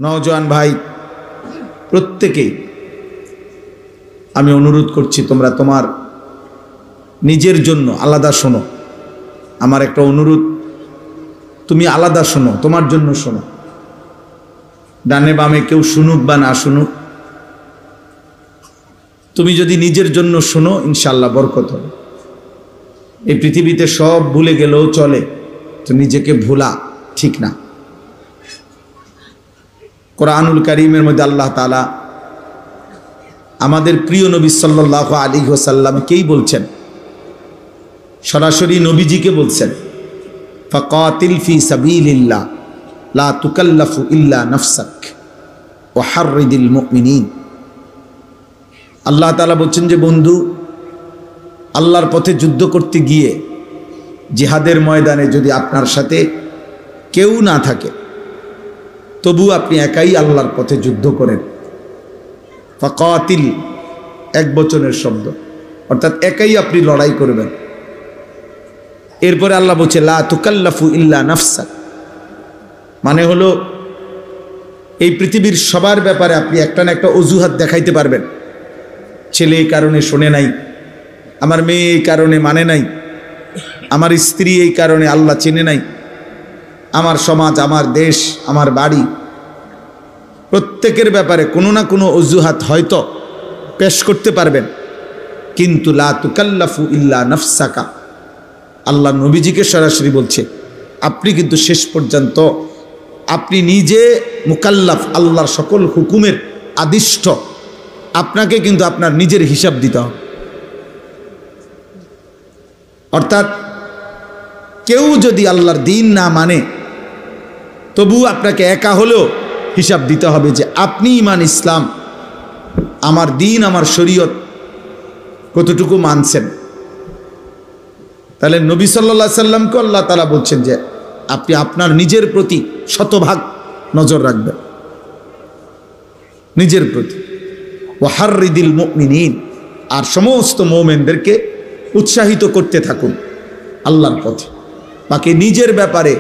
নওজোয়ান ভাই প্রত্যেকেই আমি অনুরোধ করছি, তোমরা তোমার নিজের জন্য আলাদা শোনো। আমার একটা অনুরোধ, তুমি আলাদা শোনো, তোমার জন্য শোনো। ডানে বামে কেউ শুনুক বা না শুনুক, তুমি যদি নিজের জন্য শোনো ইনশাআল্লাহ বরকত হবে। এই পৃথিবীতে সব ভুলে গেলেও চলে, তো নিজেকে ভোলা ঠিক না। কোরআনুল কারীমের মধ্যে আল্লাহ তাআলা আমাদের প্রিয় নবী সাল্লাল্লাহু আলাইহি ওয়াসাল্লামকেই বলছেন, সরাসরি নবীজিকে বলছেন, ফাকাতিল ফি সাবিলিল্লাহ লা তুকাল্লাফু ইল্লা নাফসাক ওয়া হাররিদিল মুমিনিন। আল্লাহ তাআলা বলছেন যে বন্ধু, আল্লাহর পথে যুদ্ধ করতে গিয়ে জিহাদের ময়দানে যদি আপনার সাথে কেউ না থাকে, তবু আপনি একাই আল্লাহর পথে যুদ্ধ করেন। ফাকাতিল এক বচনের শব্দ, অর্থাৎ একাই আপনি লড়াই করবেন। এরপরে আল্লাহ বলছে লা তুকাল্লাফু ইল্লা নাফসাক, মানে হলো এই পৃথিবীর সবার ব্যাপারে আপনি একটা না একটা অজুহাত দেখাইতে পারবেন। ছেলে এই কারণে শোনে নাই, আমার মেয়ে এই কারণে মানে নাই, আমার স্ত্রী এই কারণে আল্লাহ চেনে নাই, আমার সমাজ, আমার দেশ, আমার বাড়ি, প্রত্যেকের ব্যাপারে কোনো না কোনো অজুহাত হয়তো পেশ করতে পারবেন। কিন্তু লা তুকাল্লাফু ইল্লা নাফসাকা, আল্লাহ নবীজিকে সরাসরি বলছে আপনি কিন্তু শেষ পর্যন্ত আপনি নিজে মুকাল্লাফ, আল্লাহর সকল হুকুমের আদিষ্ট, আপনাকে কিন্তু আপনার নিজের হিসাব দিতে হবে। অর্থাৎ কেউ যদি আল্লাহর দিন না মানে, তবু আপনাকে একা হলেও হিসাব দিতে হবে যে আপনি ঈমান ইসলাম, আমার দিন, আমার শরীয়ত কতটুকু মানছেন। তাহলে নবী সাল্লাল্লাহু আলাইহি সাল্লামকে আল্লাহ তাআলা বলছেন যে আপনি আপনার নিজের প্রতি শতভাগ নজর রাখবেন, নিজের প্রতি। ওয়া হাররিদিল মুমিনিন, আর সমস্ত মুমিনদেরকে উৎসাহিত করতে থাকুন আল্লাহর পথে। বাকি নিজের ব্যাপারে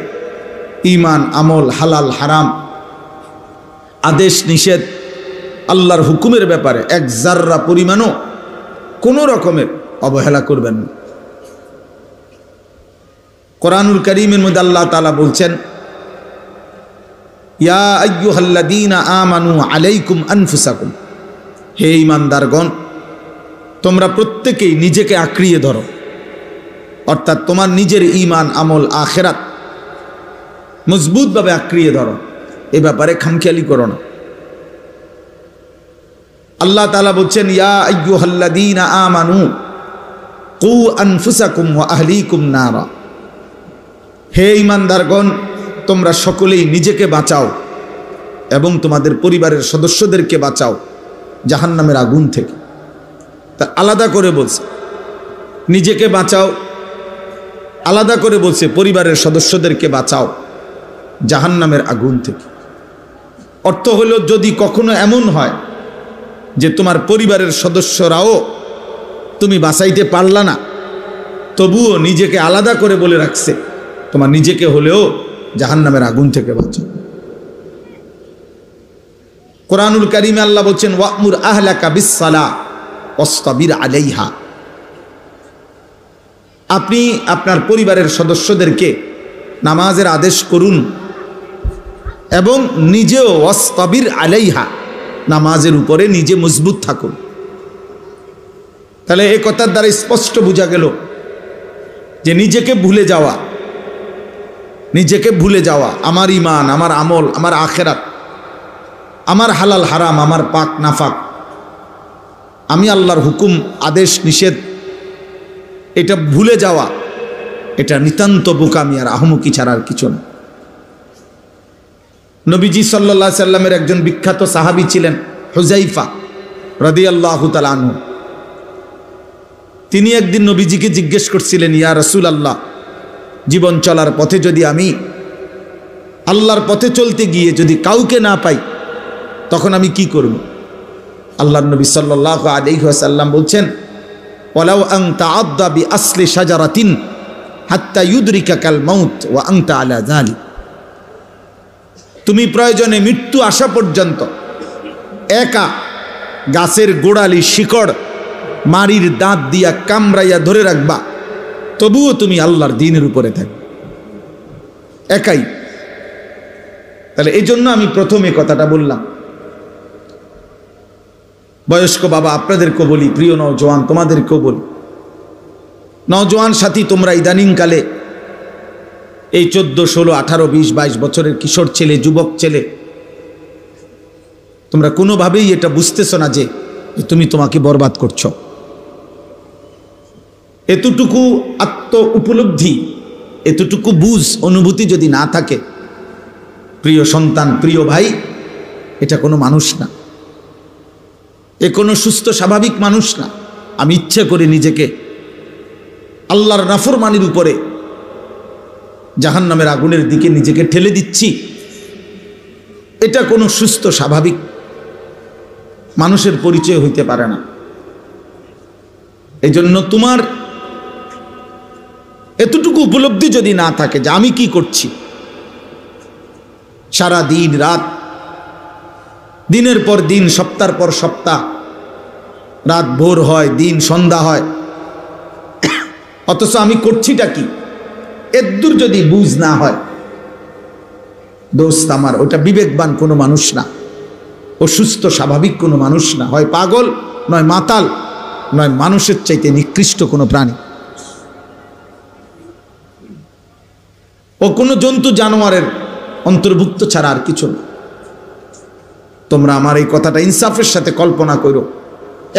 ঈমান, আমল, হালাল হারাম, আদেশ নিষেধ, আল্লাহর হুকুমের ব্যাপারে এক জাররা পরিমাণও কোনো রকমের অবহেলা করবেন না। কোরআনুল কারীমের মধ্যে আল্লাহ তাআলা বলছেন, ইয়া আইয়ুহাল্লাযীনা আমানু আলাইকুম আনফুসাকুম, হে ঈমানদারগণ তোমরা প্রত্যেকেই নিজেকে আঁকড়িয়ে ধরো। অর্থাৎ তোমার নিজের ঈমান, আমল, আখিরাত মজবুতভাবে আঁকড়িয়ে ধরো, এ ব্যাপারে খামখেয়ালি করো না। আল্লাহ তাআলা বলছেন, ইয়া আইয়ুহাল্লাযীনা আমানু কু আনফুসাকুম ওয়া আহলিকুম নারা, হে ঈমানদারগণ তোমরা সকলেই নিজেকে বাঁচাও এবং তোমাদের পরিবারের সদস্যদেরকে বাঁচাও জাহান্নামের আগুন থেকে। তা আলাদা করে বলছে নিজেকে বাঁচাও, আলাদা করে বলছে পরিবারের সদস্যদেরকে বাঁচাও জাহান্নামের আগুন থেকে। অর্থ হলো যদি কখনো এমন হয় যে তোমার পরিবারের সদস্যরাও তুমি বাঁচাইতে পারলা না, তবুও নিজেকে আলাদা করে বলে রাখছে তোমার নিজেকে হলেও জাহান্নামের আগুন থেকে বাঁচাও। কোরআনুল কারীমে আল্লাহ বলছেন, ওয়া'মুর আহলাকা বিস-সালাহ ওয়াসতাবির আলাইহা, আপনি আপনার পরিবারের সদস্যদেরকে নামাজের আদেশ করুন এবং নিজেও ওয়াসতাবির আলাইহা, নামাজের উপরে নিজে মজবুত থাকুন। তাহলে এই কথার দ্বারা স্পষ্ট বোঝা গেল যে নিজেকে ভুলে যাওয়া, নিজেকে ভুলে যাওয়া, আমার ঈমান, আমার আমল, আমার আখিরাত, আমার হালাল হারাম, আমার পাক নাফাক, আমি আল্লাহর হুকুম, আদেশ নিষেধ, এটা ভুলে যাওয়া, এটা নিতান্ত বোকামি আর আহমকি ছাড়া আর কিছু না। নবীজি সাল্লাল্লাহু আলাইহি সাল্লামের একজন বিখ্যাত সাহাবী ছিলেন হুযায়ফা রাদিয়াল্লাহু তাআলা আনহু। তিনি একদিন নবীজিকে জিজ্ঞেস করছিলেন, ইয়া রাসূলুল্লাহ, জীবন চলার পথে যদি আমি আল্লাহর পথে চলতে গিয়ে যদি কাউকে না পাই, তখন আমি কি করব? আল্লাহর নবী সাল্লাল্লাহু আলাইহি ওয়াসাল্লাম বলছেন, ওয়ালাউ আন তাআদ্দা বিআসলি শাজারাতিন হাত্তা ইউদরিকাকাল মাউত ওয়া আনতা আলা যালিক, তুমি প্রয়োজনে মৃত্যু আসা পর্যন্ত একা গাছের গোড়ালি শিকড় মারির দাঁত দিয়া কামড়াইয়া ধরে রাখবা, তবুও তুমি আল্লাহর দ্বীনের উপরে থাকবে একাই। তাহলে এই জন্য আমি প্রথমে কথাটা বললাম। বয়স্ক বাবা আপনাদেরকেও বলি, প্রিয় নওজোয়ান তোমাদেরকেও বলি, নওজোয়ান সাথী তোমরা ইদানিংকালে এই 14, 16, 18, 20, 22 বছরের কিশোর ছেলে, যুবক ছেলে, তোমরা কোনোভাবেই এটা বুঝতেছ না যে তুমি তোমাকে বরবাদ করছো। এতটুকু আত্ম উপলব্ধি, এতটুকু বুঝ অনুভূতি যদি না থাকে, প্রিয় সন্তান, প্রিয় ভাই, এটা কোনো মানুষ না, এ কোনো সুস্থ স্বাভাবিক মানুষ না। আমি ইচ্ছে করে নিজেকে আল্লাহর নাফরমানির উপরে জাহান্নামের আগুনের দিকে নিজেকে ঠেলে দিচ্ছি, এটা কোনো সুস্থ স্বাভাবিক মানুষের পরিচয় হইতে পারে না। এই জন্য তোমার এতটুকু উপলব্ধি যদি না থাকে যে আমি কি করছি, সারা দিন রাত, দিনের পর দিন, সপ্তাহের পর সপ্তাহ, রাত ভোর হয়, দিন সন্ধ্যা হয়, অথচ আমি করছিটা কি, এদ্দূর যদি বুঝ না হয়, দোস্ত আমার, ওটা বিবেকবান কোনো মানুষ না, ও সুস্থ স্বাভাবিক কোনো মানুষ না, হয় পাগল, নয় মাতাল, নয় মানুষের চাইতে নিকৃষ্ট কোনো প্রাণী। ও কোনো জন্তু জানোয়ারের অন্তর্ভুক্ত ছাড়া আর কিছু না। তোমরা আমার এই কথাটা ইনসাফের সাথে কল্পনা করো।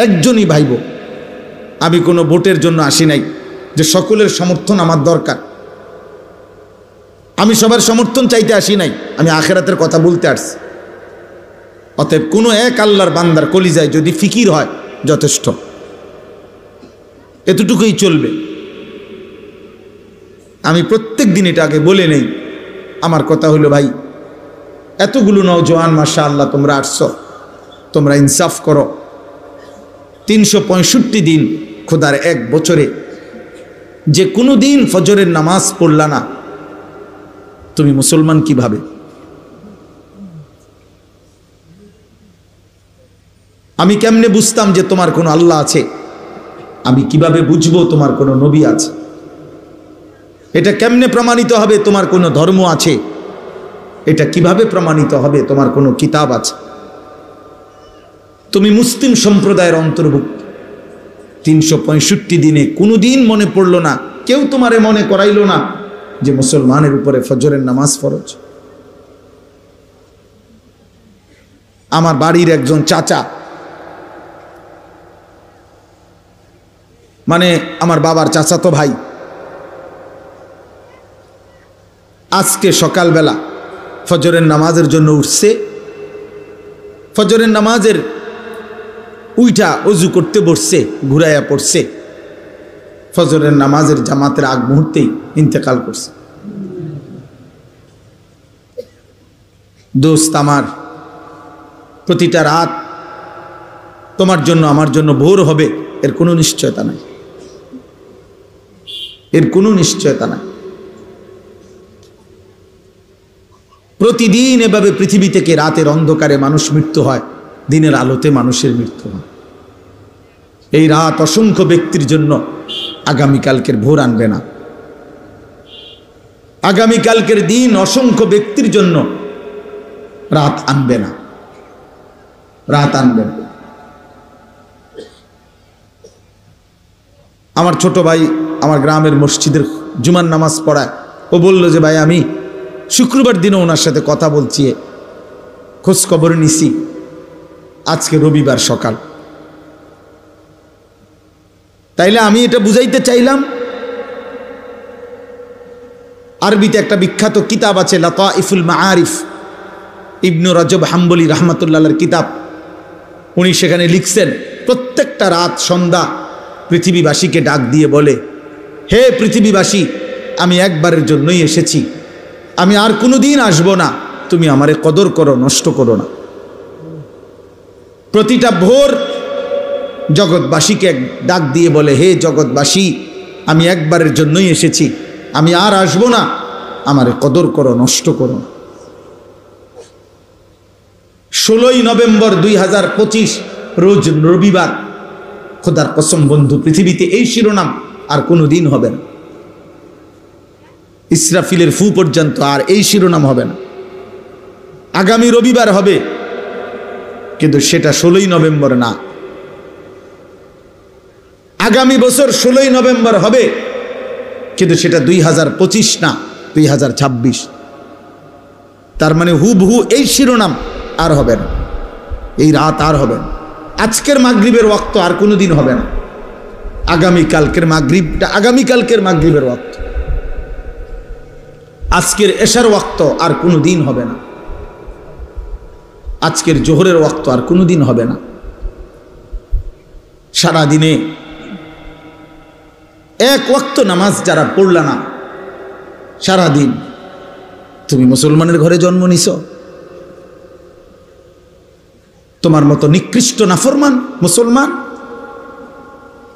একজনই ভাইব, আমি কোনো ভোটের জন্য আসি নাই যে সকলের সমর্থন আমার দরকার, আমি সবার সমর্থন চাইতে আসি নাই, আমি আখিরাতের কথা বলতে আসছি। অতএব কোনো এক আল্লাহর বান্দার কলিজায় যদি ফিকির হয়, যথেষ্ট, এতটুকুই চলবে। আমি প্রত্যেক দিন এটা আগে বলে নেই। আমার কথা হলো, ভাই, এতগুলো নওজোয়ান মাশাআল্লাহ তোমরা আসছো, তোমরা ইনসাফ করো। 365 দিন খোদার এক বছরে যে কোনো দিন ফজরের নামাজ পড়লা না, তুমি মুসলমান কিভাবে? আমি কেমনে বুঝতাম যে তোমার কোনো আল্লাহ আছে? আমি কিভাবে বুঝবো তোমার কোনো নবী আছে? এটা কেমনে প্রমাণিত হবে তোমার কোনো ধর্ম আছে? এটা কিভাবে প্রমাণিত হবে তোমার কোনো কিতাব আছে? তুমি মুসলিম সম্প্রদায়ের অন্তর্ভুক্ত। 365 দিনে কোনো দিন মনে পড়লো না, কেউ তোমারে মনে করাইলো না যে মুসলমানের উপরে ফজরের নামাজ ফরজ। আমার বাড়ির একজন চাচা, মানে আমার বাবার চাচাতো ভাই, আজকে সকালবেলা ফজরের নামাজের জন্য উঠছে। ফজরের নামাজের উইঠা অজু করতে বসছে, ঘুরাইয়া পড়ছে, ফজরের নামাজের জামাতের আগ মুহূর্তেই ইন্তেকাল করছে। দোস্ত আমার, প্রতিটা রাত তোমার জন্য আমার জন্য ভোর হবে এর কোনো নিশ্চয়তা নাই, এর কোনো নিশ্চয়তা নাই। প্রতিদিন এভাবে পৃথিবী থেকে রাতের অন্ধকারে মানুষ মৃত্যু হয়, দিনের আলোতে মানুষের মৃত্যু হয়। এই রাত অসংখ্য ব্যক্তির জন্য আগামীকালকের ভোর আনবে না। আগামীকালকের দিন অসংখ্য ব্যক্তির জন্য রাত আনবে না, রাত আনবে না। আমার ছোট ভাই আমার গ্রামের মসজিদের জুমার নামাজ পড়ায়, ও বলল যে ভাই, আমি শুক্রবার দিনও ওনার সাথে কথা বলছি, খোঁজ খবর নিছি, আজকে রবিবার সকাল। তাইলে আমি এটা বুঝাইতে চাইলাম, আরবিতে একটা বিখ্যাত কিতাব আছে লাতাইফুল মাআরিফ, ইবনু রজব হাম্বলি রাহমাতুল্লাহর কিতাব। উনি সেখানে লিখছেন, প্রত্যেকটা রাত সন্ধ্যা পৃথিবীবাসীকে ডাক দিয়ে বলে, হে পৃথিবীবাসী, আমি একবারের জন্যই এসেছি, আমি আর কোনোদিন আসব না, তুমি আমারে কদর করো, নষ্ট করো না। প্রতিটা ভোর জগৎবাসীকে ডাক দিয়ে বলে, হে জগৎবাসী, আমি একবারের জন্যই এসেছি, আমি আর আসব না, আমারে কদর করো, নষ্ট করো না। 16ই নভেম্বর 2025 রোজ রবিবার। খোদার কসম বন্ধু, পৃথিবীতে এই শিরোনাম আর কোনো দিন হবে না। ইসরাফিলের ফু পর্যন্ত আর এই শিরোনাম হবে না। আগামী রবিবার হবে, কিন্তু সেটা 16ই নভেম্বর না। আগামী বছর 16ই নভেম্বর হবে, কিন্তু সেটা 2025 না, 2026। তার মানে হুবহু এই শিরোনাম আর হবে না, এই রাত আর হবে না। আজকের মাগরিবের ওয়াক্ত আর কোনো দিন হবে না। আগামীকালকের মাগরিবটা আগামীকালকের মাগরিবের ওয়াক্ত, আজকের এশার ওয়াক্ত আর কোনো দিন হবে না। আজকের জোহরের ওয়াক্ত আর কোনো দিন হবে না। সারা দিনে এক ওয়াক্ত নামাজ যারা পড়লা না সারা দিন, তুমি মুসলমানের ঘরে জন্ম নিছ? তোমার মতো নিকৃষ্ট নাফরমান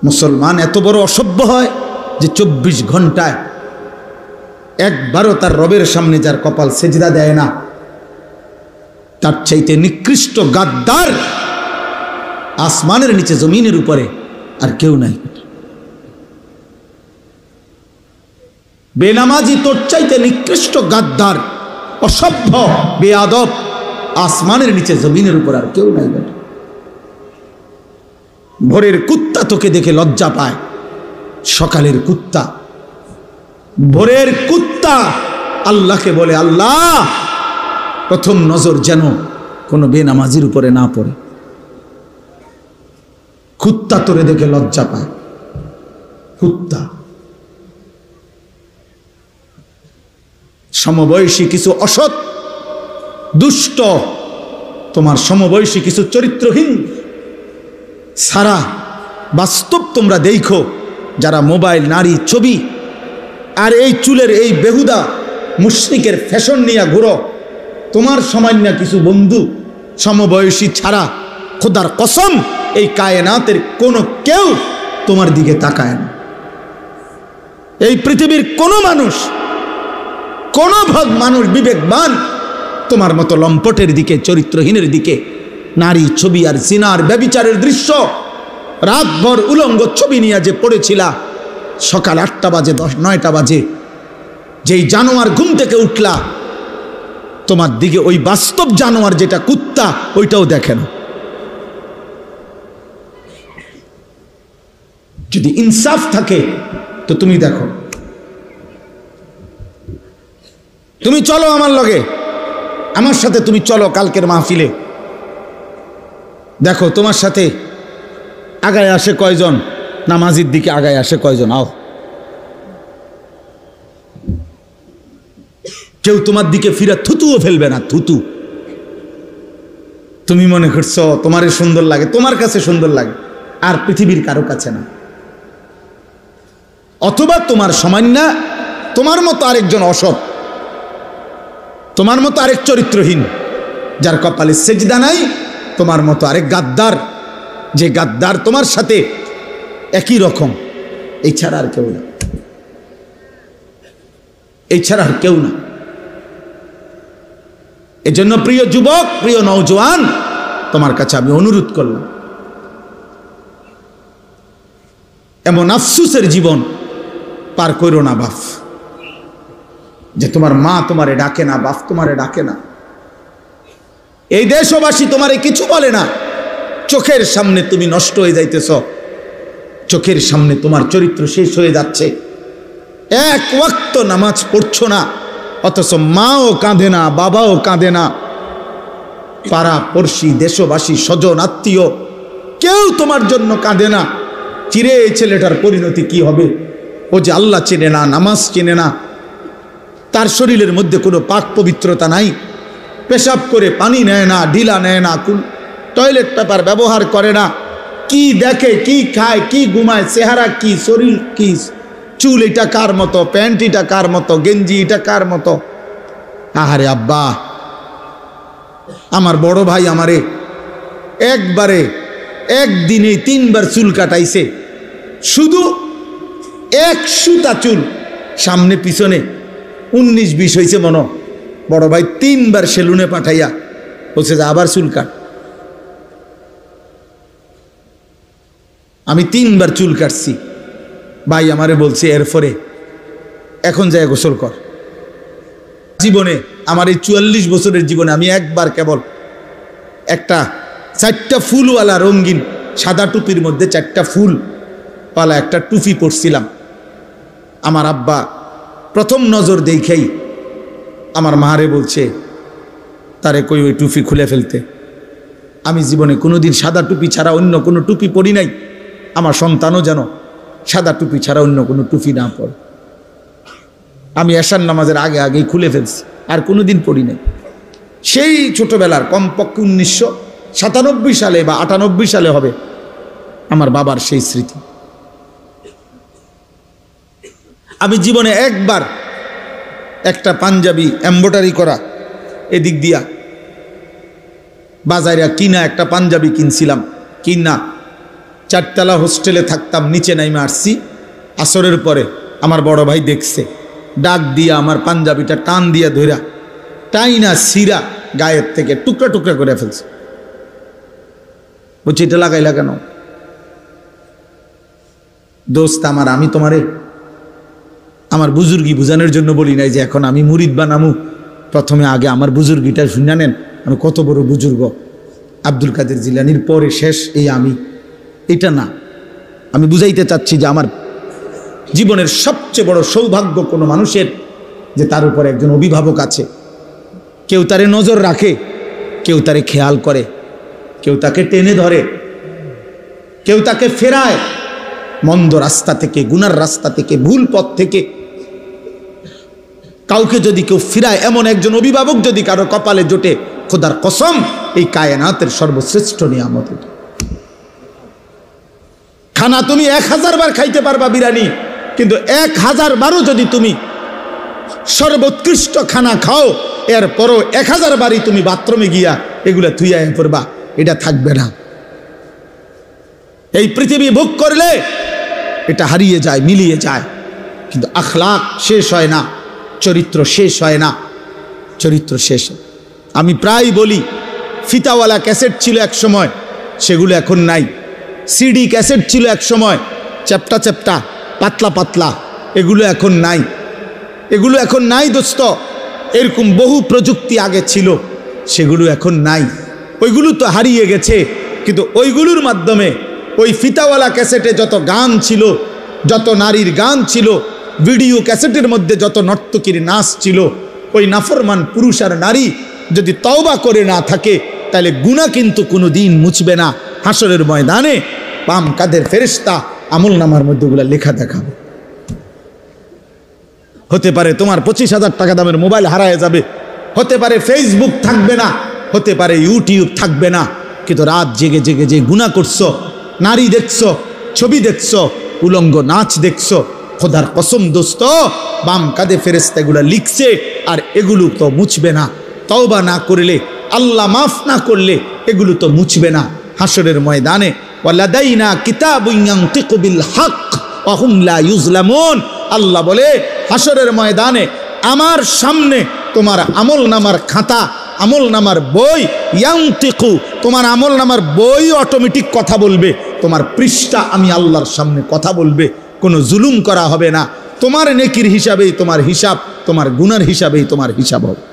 মুসলমান এত বড় অসভ্য হয় যে 24 ঘন্টায় একবারও তার রবের সামনে যার কপাল সেজদা দেয় না, তার চাইতে নিকৃষ্ট গাদ্দার আসমানের নিচে জমিনের উপরে আর কেউ নাই। বেনামাজি তোর চাইতে নিকৃষ্ট গাদ্দার, অসভ্য, বেয়াদব আসমানের নিচে জমিনের উপর আর কেউ নাই। ভোরের কুত্তা তোকে দেখে লজ্জা পায়, সকালের কুত্তা, ভোরের কুত্তা আল্লাহকে বলে, আল্লাহ প্রথম নজর যেন কোনো বেনামাজির উপরে না পড়ে। কুত্তা তোরে দেখে লজ্জা পায়, কুত্তা। সমবয়সী কিছু অসৎ দুষ্ট, তোমার সমবয়সী কিছু চরিত্রহীন সারা বাস্তব তোমরা দেখো, যারা মোবাইল, নারী, ছবি আর এই চুলের এই বেহুদা মুশরিকের ফ্যাশন নিয়ে ঘুরো, তোমার সামান্য কিছু বন্ধু সমবয়সী ছাড়া খোদার কসম এই কায়নাতের কোনো কেউ তোমার দিকে তাকায় না। এই পৃথিবীর কোনো মানুষ, কোনো ভাগ মানুষ বিবেকবান তোমার মতো লম্পটের দিকে, চরিত্রহীনের দিকে, নারী, ছবি আর জিনার ব্যভিচারের দৃশ্য রাতভর উলঙ্গ ছবি নিয়ে যে পড়েছিলা, সকাল 8টা বাজে 9টা বাজে যেই জানোয়ার ঘুম থেকে উঠলা, তোমার দিকে ওই বাস্তব জানোয়ার যেটা কুত্তা, ওইটাও দেখে না। যদি ইনসাফ থাকে তো তুমি দেখো, তুমি চলো আমার লগে, আমার সাথে তুমি চলো কালকের মাহফিলে, দেখো তোমার সাথে আগায় আসে কয়জন, নামাজির দিকে আগায় আসে কয়জন। আও, কেউ তোমার দিকে ফিরে থুতুও ফেলবে না, থুতু। তুমি মনে করছো তোমারে সুন্দর লাগে, তোমার কাছে সুন্দর লাগে, আর পৃথিবীর কারো কাছে না। অথবা তোমার সামান্য, তোমার মতো আরেকজন অসৎ, তোমার মতো আরেক চরিত্রহীন যার কপালে সেজদা নাই, তোমার মতো আরেক গাদ্দার, যে গাদ্দার তোমার সাথে একই রকম, এই ছাড়া আর কেউ না, এই ছাড়া আর কেউ না। এজন্য প্রিয় যুবক, প্রিয় নওজোয়ান, তোমার কাছে আমি অনুরোধ করলাম, এমন আফসুসের জীবন পার করো না বাপ, যে তোমার মা তোমারে ডাকে না, বাপ তোমারে ডাকে না, এই দেশবাসী তোমারে কিছু বলে না, চোখের সামনে তুমি নষ্ট হয়ে যাইতেছ, চোখের সামনে তোমার চরিত্র শেষ হয়ে যাচ্ছে, এক ওয়াক্ত নামাজ পড়ছো না, অথচ মাও কাঁদে না, বাবাও কাঁদে না, পাড়া পড়শি, দেশবাসী, স্বজন, আত্মীয় কেউ তোমার জন্য কাঁদে না। চিরে এই ছেলেটার পরিণতি কি হবে? ও যে আল্লাহ চেনে না, নামাজ চেনে না, তার শরীরের মধ্যে কোনো পাক পবিত্রতা নাই, পেশাব করে পানি নেয় না, ঢিলা নেয় না, টয়লেট পেপার ব্যবহার করে না, কি দেখে, কি খায়, কি ঘুমায়, চেহারা কি, শরীর কি, চুল এটা কার মতো, প্যান্ট এটা কার মতো, গেঞ্জি এটা কার মতো। আহারে আব্বা, আমার বড় ভাই আমারে একবারে একদিনে 3 বার চুল কাটাইছে, শুধু এক সুতা চুল, সামনে পিছনে 19-20 হয়েছে মনো। বড় ভাই 3 বার সেলুনে পাঠাইয়া বলছে যে আবার চুল কাট। আমি 3 বার চুল কাটছি। ভাই আমারে বলছে এরপরে এখন যায় গোসল কর। জীবনে আমার এই 44 বছরের জীবনে আমি একবার কেবল একটা 4টা ফুলওয়ালা রঙিন সাদা টুপির মধ্যে 4টা ফুলওয়ালা একটা টুপি পরছিলাম। আমার আব্বা প্রথম নজর দেখেই আমার মারে বলছে তারে কই ওই টুপি খুলে ফেলতে। আমি জীবনে কোনোদিন সাদা টুপি ছাড়া অন্য কোনো টুপি পরি নাই। আমার সন্তানও যেন সাদা টুপি ছাড়া অন্য কোনো টুপি না পরে। আমি এশার নামাজের আগে আগেই খুলে ফেলছি, আর কোনোদিন পড়ি নাই। সেই ছোটবেলার কমপক্ষে 1997 সালে বা 98 সালে হবে আমার বাবার সেই স্মৃতি। আমি জীবনে একবার একটা পাঞ্জাবি এমব্রয়ডারি করা এদিক দিয়া বাজারে কিনা একটা পাঞ্জাবি কিনছিলাম। কিনা 4 তলা হোস্টেলে থাকতাম, নিচে নাইমে আসছি। আসরের পরে আমার বড় ভাই দেখছে, ডাক দিয়া আমার পাঞ্জাবিটা টান দিয়া ধইরা টাইনা সিরা গায়ের থেকে টুকরা টুকরা করে ফেলছে। বলছি এটা লাগাইলা কেন? দোস্ত আমার, আমি তোমারে আমার বুজুর্গি বুঝানোর জন্য বলি নাই যে এখন আমি মুরিদ বানামু। প্রথমে আগে আমার বুজুর্গিটা শুনে নেন, আমি কত বড় বুজুর্গ। আব্দুল কাদের জিলানির পরে শেষ এই আমি, এটা না। আমি বুঝাইতে চাচ্ছি যে আমার জীবনের সবচেয়ে বড় সৌভাগ্য কোনো মানুষের যে তার উপর একজন অভিভাবক আছে। কেউ তারে নজর রাখে, কেউ তারে খেয়াল করে, কেউ তাকে টেনে ধরে, কেউ তাকে ফেরায় মন্দ রাস্তা থেকে, গুনার রাস্তা থেকে, ভুল পথ থেকে। কাউকে যদি কেউ ফিরায়, এমন একজন অভিভাবক যদি কারো কপালে জোটে, খোদার কসম এই কায়নাতের সর্বশ্রেষ্ঠ নিয়ামত। খানা তুমি 1000 বার খাইতে পারবা বিরিয়ানি, কিন্তু 1000 বারও যদি তুমি সর্বোৎকৃষ্ট খানা খাও, এরপরও 1000 বারই তুমি বাথরুমে গিয়া এগুলা থুইয়া পড়বা, এটা থাকবে না। এই পৃথিবী ভোগ করলে এটা হারিয়ে যায়, মিলিয়ে যায়, কিন্তু আখলাক শেষ হয় না, চরিত্র শেষ হয় না, চরিত্র শেষ। আমি প্রায় বলি, ফিতাওয়ালা ক্যাসেট ছিল এক সময়, সেগুলো এখন নাই। সিডি ক্যাসেট ছিল এক সময়, চ্যাপ্টা চ্যাপ্টা, পাতলা পাতলা, এগুলো এখন নাই। এগুলো এখন নাই দোস্ত। এরকম বহু প্রযুক্তি আগে ছিল, সেগুলো এখন নাই। ওইগুলো তো হারিয়ে গেছে, কিন্তু ওইগুলোর মাধ্যমে ওই ফিতাওয়ালা ক্যাসেটে যত গান ছিল, যত নারীর গান ছিল, ভিডিও ক্যাসেটের মধ্যে যত নর্তকীর নাচ ছিল, ওই নাফরমান পুরুষ আর নারী যদি তওবা করে না থাকে, তাহলে গুনাহ কিন্তু কোনো দিন মুছবে না। হাসরের ময়দানে বাম কাদের ফেরেশতা আমল নামার মধ্যে ওগুলা লেখা দেখাবে। হতে পারে তোমার 25,000 টাকা দামের মোবাইল হারায় যাবে, হতে পারে ফেসবুক থাকবে না, হতে পারে ইউটিউব থাকবে না, কিন্তু রাত জেগে জেগে যে গুনাহ করছো, নারী দেখছো, ছবি দেখছো, উলঙ্গ নাচ দেখছো, খোদার কসম দোস্ত, বাম কাঁধে ফেরেশতা এগুলা লিখছে, আর এগুলো তো মুছবে না। তওবা না করলে, আল্লাহ মাফ না করলে এগুলো তো মুছবে না। হাসরের ময়দানে ওয়ালাদাইনা কিতাবুন ইয়ানতিকু বিল হক ওয়া হুম লা ইউজলামুন, আল্লাহ বলে হাসরের ময়দানে আমার সামনে তোমার আমল নামার খাতা, আমল নামার বই, ইয়ানতিকু, তোমার আমল নামার বই অটোমেটিক কথা বলবে, তোমার পৃষ্ঠা আমি আল্লাহর সামনে কথা বলবে, কোনো জুলুম করা হবে না। তোমার নেকির হিসাবেই তোমার হিসাব, তোমার গুনার হিসাবেই তোমার হিসাব হবে।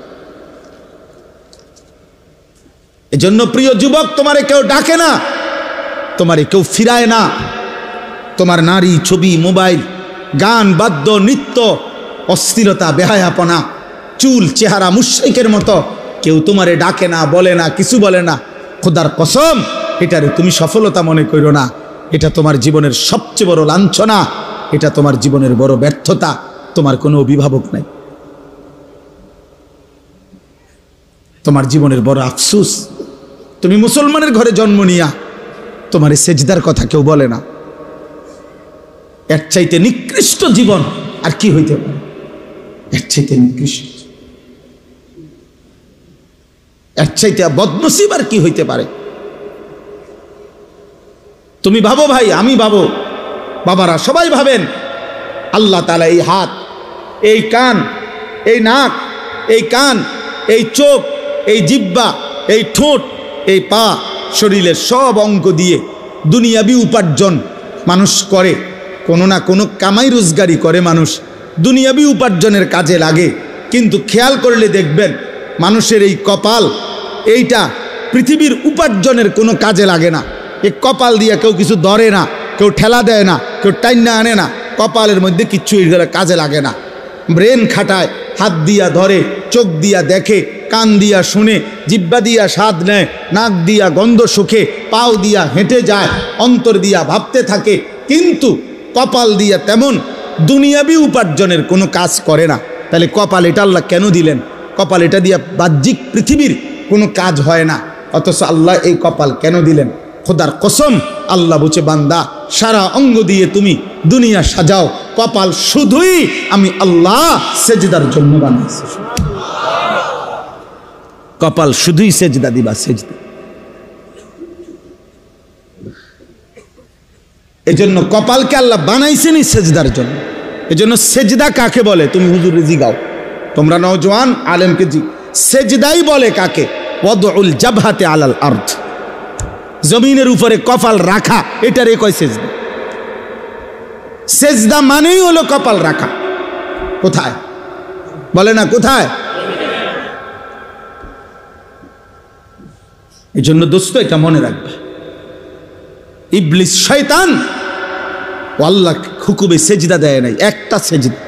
এজন্য প্রিয় যুবক, তোমারে কেউ ডাকে না, তোমারে কেউ ফিরায় না। তোমার নারী, ছবি, মোবাইল, গান, বাদ্য, নৃত্য, অস্থিরতা, বেহায়াপনা, চুল, চেহারা মুশরিকের মতো কেউ তোমারে ডাকে না, বলে না, কিছু বলে না। খোদার কসম, এটারে তুমি সফলতা মনে করো না। এটা তোমার জীবনের সবচেয়ে বড় লাঞ্ছনা, এটা তোমার জীবনের বড় ব্যর্থতা। তোমার কোনো অভিভাবক নাই, তোমার জীবনের বড় আফসোস। তুমি মুসলমানের ঘরে জন্ম নিয়া তোমার সেজদার কথা কেউ বলে না। এর চাইতে নিকৃষ্ট জীবন আর কি হইতে পারে? এর চাইতে নিকৃষ্ট, এর চাইতে বদনসিব আর কি হইতে পারে? তুমি ভাবো ভাই, আমি ভাবো, বাবারা সবাই ভাবেন, আল্লাহ তাআলা এই হাত, এই কান, এই নাক, এই কান, এই চোখ, এই জিহ্বা, এই ঠোঁট, এই পা, শরীরের সব অঙ্গ দিয়ে দুনিয়াবি উপার্জন মানুষ করে, কোনো না কোনো কামাই রোজগারি করে মানুষ, দুনিয়াবি উপার্জনের কাজে লাগে। কিন্তু খেয়াল করলে দেখবেন মানুষের এই কপাল, এইটা পৃথিবীর উপার্জনের কোনো কাজে লাগে না। এই কপাল দিয়ে কেউ কিছু ধরে না, কেউ ঠেলা দেয় না, কেউ টাইনা আনে না, কপালের মধ্যে কিচ্ছু কাজে লাগে না। ব্রেন খাটায়, হাত দিয়া ধরে, চোখ দিয়া দেখে, কান দিয়া শুনে, জিহ্বা দিয়া স্বাদ নেয়, নাক দিয়া গন্ধ শুকে, পাও দিয়া হেঁটে যায়, অন্তর দিয়া ভাবতে থাকে, কিন্তু কপাল দিয়া তেমন দুনিয়াবি উপার্জনের কোনো কাজ করে না। তাহলে কপাল এটা আল্লাহ কেন দিলেন? কপাল এটা দিয়া বাহ্যিক পৃথিবীর কোনো কাজ হয় না, অথচ আল্লাহ এই কপাল কেন দিলেন? খোদার কসম, আল্লাহ বলছে, বান্দা সারা অঙ্গ দিয়ে তুমি দুনিয়া সাজাও, কপাল শুধুই আমি আল্লাহ সেজদার জন্য বানাইছি। কপাল শুধুই সেজদা দিবা, সেজদা। এজন্য কপালকে আল্লাহ বানাইছেনই সেজদার জন্য। এজন্য সেজদা কাকে বলে তুমি হুজুরে জিগাও, তোমরা নওজওয়ান আলেমকে জি, সেজদাই বলে কাকে? ওয়াদউল জাবহাতে আলাল আরদ, জমিনের উপরে কপাল রাখা, এটারে কয় সেজদা। সেজদা মানেই হলো কপাল রাখা। কোথায় বলে না, কোথায়? এই জন্য দোস্ত এটা মনে রাখবে, ইবলিস শয়তান ও আল্লাহ হুকুমে সেজদা দেয় নাই, একটা সেজদা,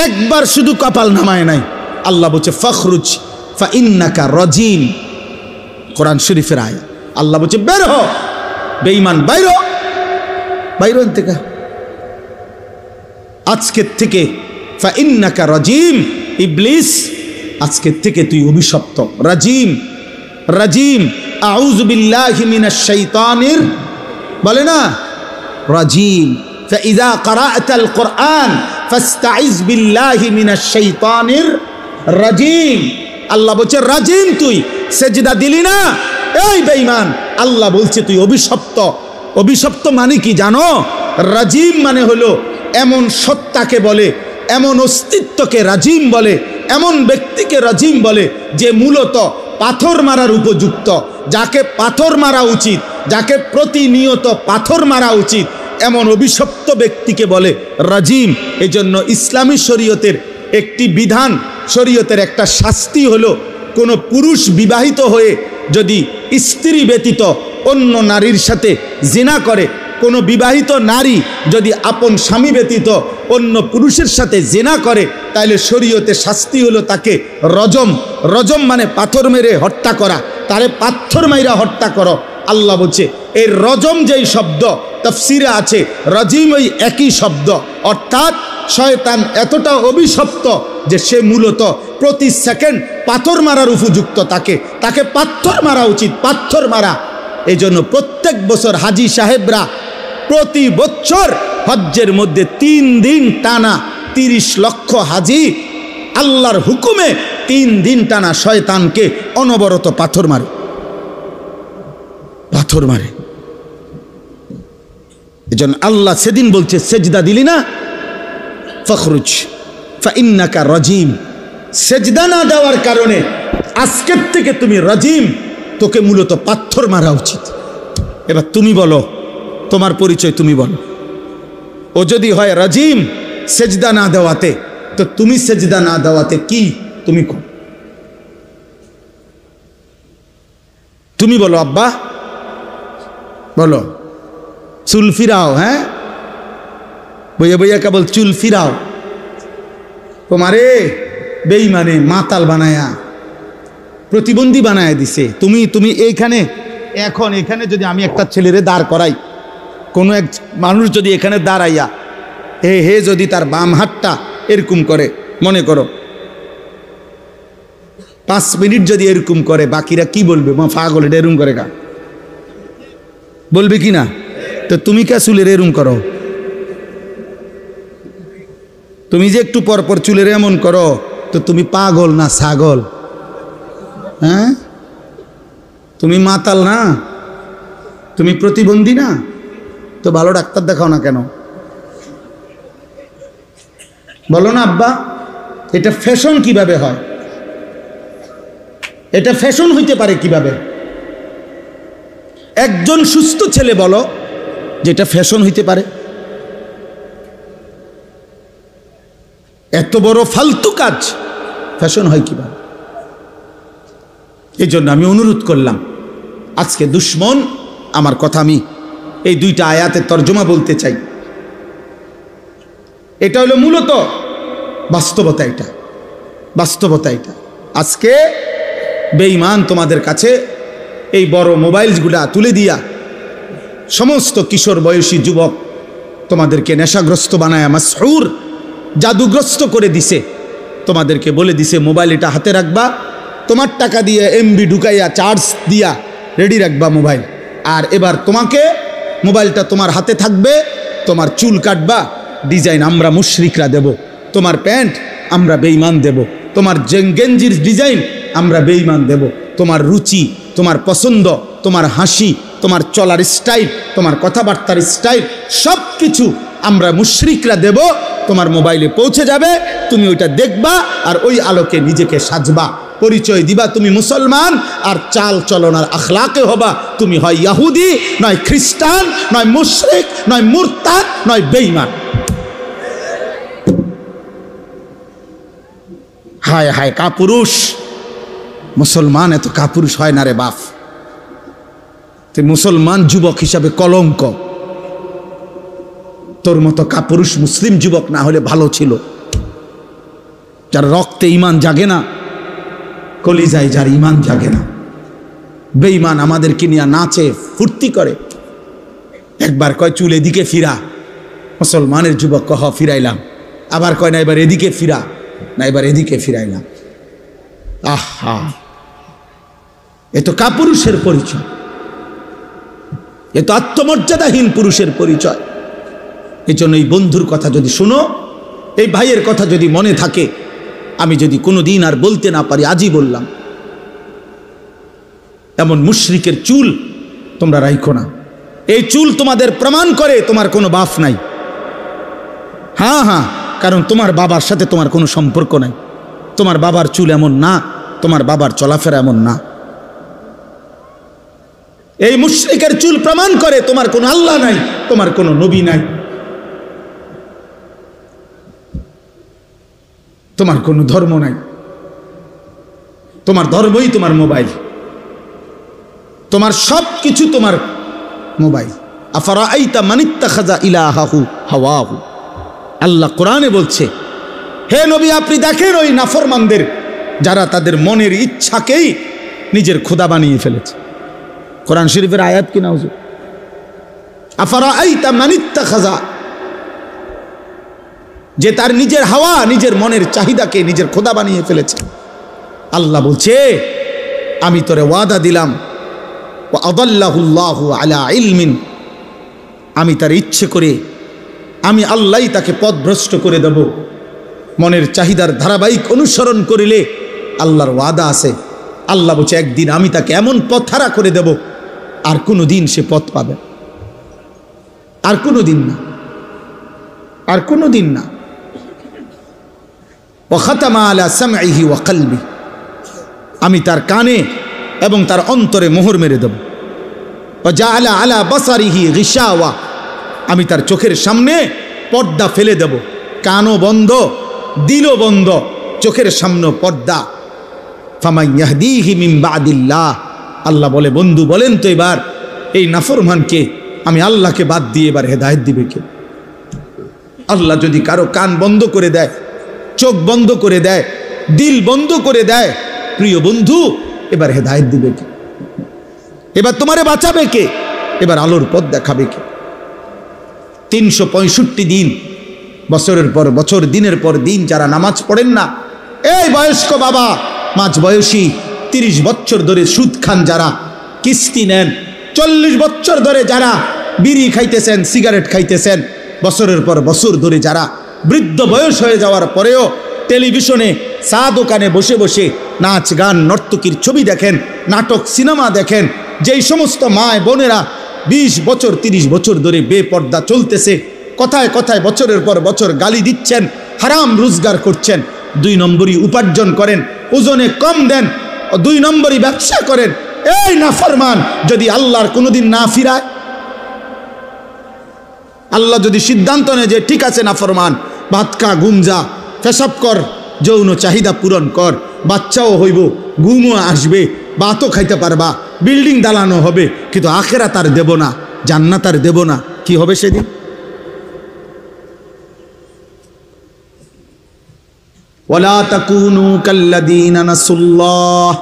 একবার শুধু কপাল নামায় নাই। আল্লাহ বলছে ফখরুজ ফা ইন্নাকা রাজিম, কোরআন শরীফের আয়াত। আল্লাহ বলছে বের হ বেঈমান, বাইরো বাইরো থেকে, আজকের থেকে ফা ইন্নাকা রাজিম, ইবলিস আজকের থেকে তুই অভিশপ্ত। রাজিম, রাজিম আউযু বিল্লাহি মিনাশ শাইতানির, বলে না রাজিম। ফাইযা ক্বরা'তাল কুরআন ফাস্তাইজ বিল্লাহি মিনাশ শাইতানির রাজিম। আল্লাহ বলছে রাজিম, তুই সেজদা দিলি না, এই বেঈমান, আল্লাহ বলছে তুই অভিশপ্ত। অভিশপ্ত মানে কি জানো? রাজিম মানে হলো এমন সত্তাকে বলে, এমন অস্তিত্বকে রাজিম বলে, এমন ব্যক্তিকে রাজিম বলে যে মূলত পাথর মারার উপযুক্ত, যাকে পাথর মারা উচিত, যাকে প্রতিনিয়ত পাথর মারা উচিত, এমন অভিশপ্ত ব্যক্তিকে বলে রাজিম। এজন্য ইসলামী শরীয়তের একটি বিধান, শরীয়তের একটা শাস্তি হলো, কোনো পুরুষ বিবাহিত হয়ে যদি স্ত্রী ব্যতীত অন্য নারীর সাথে জিনা করে, কোনো বিবাহিত নারী যদি আপন স্বামী ব্যতীত অন্য পুরুষের সাথে জিনা করে, তাহলে শরীয়তে শাস্তি হলো তাকে রজম। রজম মানে পাথর মেরে হত্যা করা, তারে পাথর মাইরা হত্যা করো। আল্লাহ বলছে এই রজম যেই শব্দ তাফসিরে আছে, রাজিম ওই একই শব্দ, অর্থাৎ শয়তান এতটা অভিশপ্ত যে সে মূলত প্রতি সেকেন্ড পাথর মারার উপযুক্ত, তাকে পাথর মারা উচিত, পাথর মারা। এই জন্য প্রত্যেক বছর হাজি সাহেবরা প্রতি বছর হজ্জের মধ্যে 3 দিন টানা 30 লক্ষ হাজি আল্লাহর হুকুমে 3 দিন টানা শয়তানকে অনবরত পাথর মারে, পাথর মারে। এজন্য আল্লাহ সেদিন বলছে সেজদা দিলি না, ফখরুজ ফা ইন্নাকা রাজিম, সেজদা না দেওয়ার কারণে আজকের থেকে তুমি রাজিম, তোকে মূলত পাথর মারা উচিত। এবার তুমি বলো, তোমার পরিচয় তুমি বলো। ও যদি হয় রাজিম সেজদা না দেওয়াতে, তো তুমি সেজদা না দেওয়াতে কি তুমি কো? তুমি বলো আব্বা, বলো। চুল ফিরাও, হ্যাঁ বইয়া বইয়া কেবল চুল ফিরাও, তোমারে বেঈমানে মাতাল বানায়া প্রতিবন্ধী বানায়া দিছে। তুমি এইখানে এখন এখানে যদি আমি একটা ছেলেরে দাঁড় করাই, কোনো এক মানুষ যদি এখানে দাঁড়াইয়া হে যদি তার বাম হাতটা এরকম করে, মনে করো 5 মিনিট যদি এরকম করে, বাকিরা কি বলবে? মা পাগল, এটা এরকম করে গা, বলবে কি না? তো তুমি কে চুলের এরকম করো? তুমি যে একটু পরপর চুলের এমন করো, তো তুমি পাগল না ছাগল? হ্যাঁ, তুমি মাতাল না, তুমি প্রতিবন্ধী না, তো ভালো ডাক্তার দেখাও না কেন? বলো না আব্বা, এটা ফ্যাশন কিভাবে হয়? এটা ফ্যাশন হইতে পারে কিভাবে? একজন সুস্থ ছেলে বলো যেটা ফ্যাশন হইতে পারে? এত বড় ফালতু কাজ ফ্যাশন হয় কিভাবে? এই জন্য আমি অনুরোধ করলাম, আজকে দুশ্মন আমার কথা, আমি এই দুইটা আয়াতের তর্জমা বলতে চাই। এটা হলো মূলত বাস্তবতা, এটা বাস্তবতা। এটা আজকে বেঈমান তোমাদের কাছে এই বড় মোবাইলগুলা তুলে দিয়া সমস্ত কিশোর বয়সী যুবক তোমাদেরকে নেশাগ্রস্ত বানায়, মাসহুর জাদুগ্রস্ত করে দিছে। তোমাদেরকে বলে দিছে মোবাইল এটা হাতে রাখবা, তোমার টাকা দিয়ে এমবি ঢুকাইয়া চার্জ দিয়া রেডি রাখবা মোবাইল। আর এবার তোমাকে মোবাইলটা তোমার হাতে থাকবে, তোমার চুল কাটবা ডিজাইন আমরা মুশরিকরা দেব, তোমার প্যান্ট আমরা বেঈমান দেব, তোমার গেঞ্জির ডিজাইন আমরা বেঈমান দেব, তোমার রুচি, তোমার পছন্দ, তোমার হাসি, তোমার চলার স্টাইল, তোমার কথাবার্তার স্টাইল সব কিছু আমরা মুশরিকরা দেব। তোমার মোবাইলে পৌঁছে যাবে, তুমি ওইটা দেখবা আর ওই আলোকে নিজেকে সাজবা, পরিচয় দিবা তুমি মুসলমান। আর চাল চলন আর আখলাকে হবা তুমি হয় ইহুদি, নয় খ্রিস্টান, নয় মুশরিক, নয় মুরতাদ, নয় বেঈমান। হায় হায় কাপুরুষ! মুসলমান এত কাপুরুষ হয় না রে বাপ। তুই মুসলমান যুবক হিসাবে কলঙ্ক। তোর মতো কাপুরুষ মুসলিম যুবক না হলে ভালো ছিল, যার রক্তে ইমান জাগে না, কলিজায় যার ইমান জাগে না। বেঈমান আমাদেরকে নিয়ে নাচে ফুর্তি করে, একবার কয় চুল এদিকে ফিরা, মুসলমানের যুবক কহ ফিরাইলাম, আবার কয় না এবার এদিকে ফিরা, না এবার এদিকে ফিরাইলাম। আহা, এ তো কাপুরুষের পরিচয়, এ তো আত্মমর্যাদাহীন পুরুষের পরিচয়। এই জন্য এই বন্ধুর কথা যদি শুনো, এই ভাইয়ের কথা যদি মনে থাকে, আমি যদি কোনোদিন আর বলতে না পারি, আজই বললাম, এমন মুশরিকের চুল তোমরা রাখো না। এই চুল তোমাদের প্রমাণ করে তোমার কোনো বাপ নাই। হ্যাঁ হ্যাঁ, কারণ তোমার বাবার সাথে তোমার কোনো সম্পর্ক নাই। তোমার বাবার চুল এমন না, তোমার বাবার চলাফেরা এমন না। এই মুশরিকের চুল প্রমাণ করে তোমার কোনো আল্লাহ নাই, তোমার কোনো নবী নাই, তোমার কোনো ধর্ম নাই। তোমার ধর্মই তোমার মোবাইল, তোমার সব কিছু তোমার মোবাইল। আফারাআইতা মানিত্তাখাযা ইলাহাহু হাওয়াহু, আল্লাহ কোরআনে বলছে, হে নবী আপনি দেখেন ওই নাফরমানদের যারা তাদের মনের ইচ্ছাকেই নিজের খোদা বানিয়ে ফেলেছে। কোরআন শরীফের আয়াত কি না হুজুর? আফারাআইতা মানিত্তাখাযা, যে তার নিজের হাওয়া, নিজের মনের চাহিদাকে নিজের খোদা বানিয়ে ফেলেছে। আল্লাহ বলছে আমি তোরে ওয়াদা দিলাম, ওয়া আদাল্লাহুল্লাহু আলা ইলমিন, আমি তার ইচ্ছে করে আমি আল্লাহই তাকে পথভ্রষ্ট করে দেব। মনের চাহিদার ধারাবাহিক অনুসরণ করিলে আল্লাহর ওয়াদা আছে। আল্লাহ বলছে একদিন আমি তাকে এমন পথহারা করে দেব, আর কোনো দিন সে পথ পাবে, আর কোনো দিন না, আর কোনো দিন না। ওয়া খাতামা আলা সামঈহি ওয়া কলবি, আমি তার কানে এবং তার অন্তরে মোহর মেরে দেব। ওয়া জাআলা আলা বাসারিহি গিশাওয়া, আমি তার চোখের সামনে পর্দা ফেলে দেব। কানও বন্ধ, দিলও বন্ধ, চোখের সামনে পর্দা। ফামান ইয়াহদিহি মিন বাদিল্লাহ, আল্লাহ বলে বন্ধু বলেন তো এবার এই নাফরমানকে আমি আল্লাহকে বাদ দিয়ে এবার হেদায়েত দিবে কে? আল্লাহ যদি কারো কান বন্ধ করে দেয়, চোখ বন্ধ করে দেয়, দিল বন্ধ করে দেয়, প্রিয় বন্ধু এবার হেদায়েত দিবে কে? এবার তোমারে বাঁচাবে কে? এবার আলোর পথ দেখাবে কে? 365 দিন, বছরের পর বছর, দিনের পর দিন যারা নামাজ পড়েন না, এই বয়স্ক বাবা, মাঝ বয়সী 30 বছর ধরে সুদ খান যারা, কিস্তি নেন, 40 বছর ধরে যারা বিড়ি খাইতেছেন, সিগারেট খাইতেছেন, বছরের পর বছর ধরে যারা বৃদ্ধ বয়স হয়ে যাওয়ার পরেও টেলিভিশনে চা দোকানে বসে বসে নাচ গান নর্তকীর ছবি দেখেন, নাটক সিনেমা দেখেন, যেই সমস্ত মায় বোনেরা 20 বছর 30 বছর ধরে বেপর্দা চলতেছে, কথায় কথায় বছরের পর বছর গালি দিচ্ছেন, হারাম রোজগার করছেন, 2 নম্বরই উপার্জন করেন, ওজনে কম দেন, দুই নম্বরই ব্যবসা করেন। এই নাফরমান যদি আল্লাহর কোনোদিন না ফিরায়, আল্লাহ যদি সিদ্ধান্ত নেয় যে ঠিক আছে নাফরমান, ভাত খা, ঘুম যা, পেশাব কর, যৌন চাহিদা পূরণ কর, বাচ্চাও হইব, ঘুমও আসবে, ভাতও খাইতে পারবা, বিল্ডিং দালানো হবে, কিন্তু আখিরাত আর দেব না, জান্নাত আর দেব না, কি হবে সেদিন? ওয়ালা তাকুনু কাল্লাযীনা নাসুল্লাহ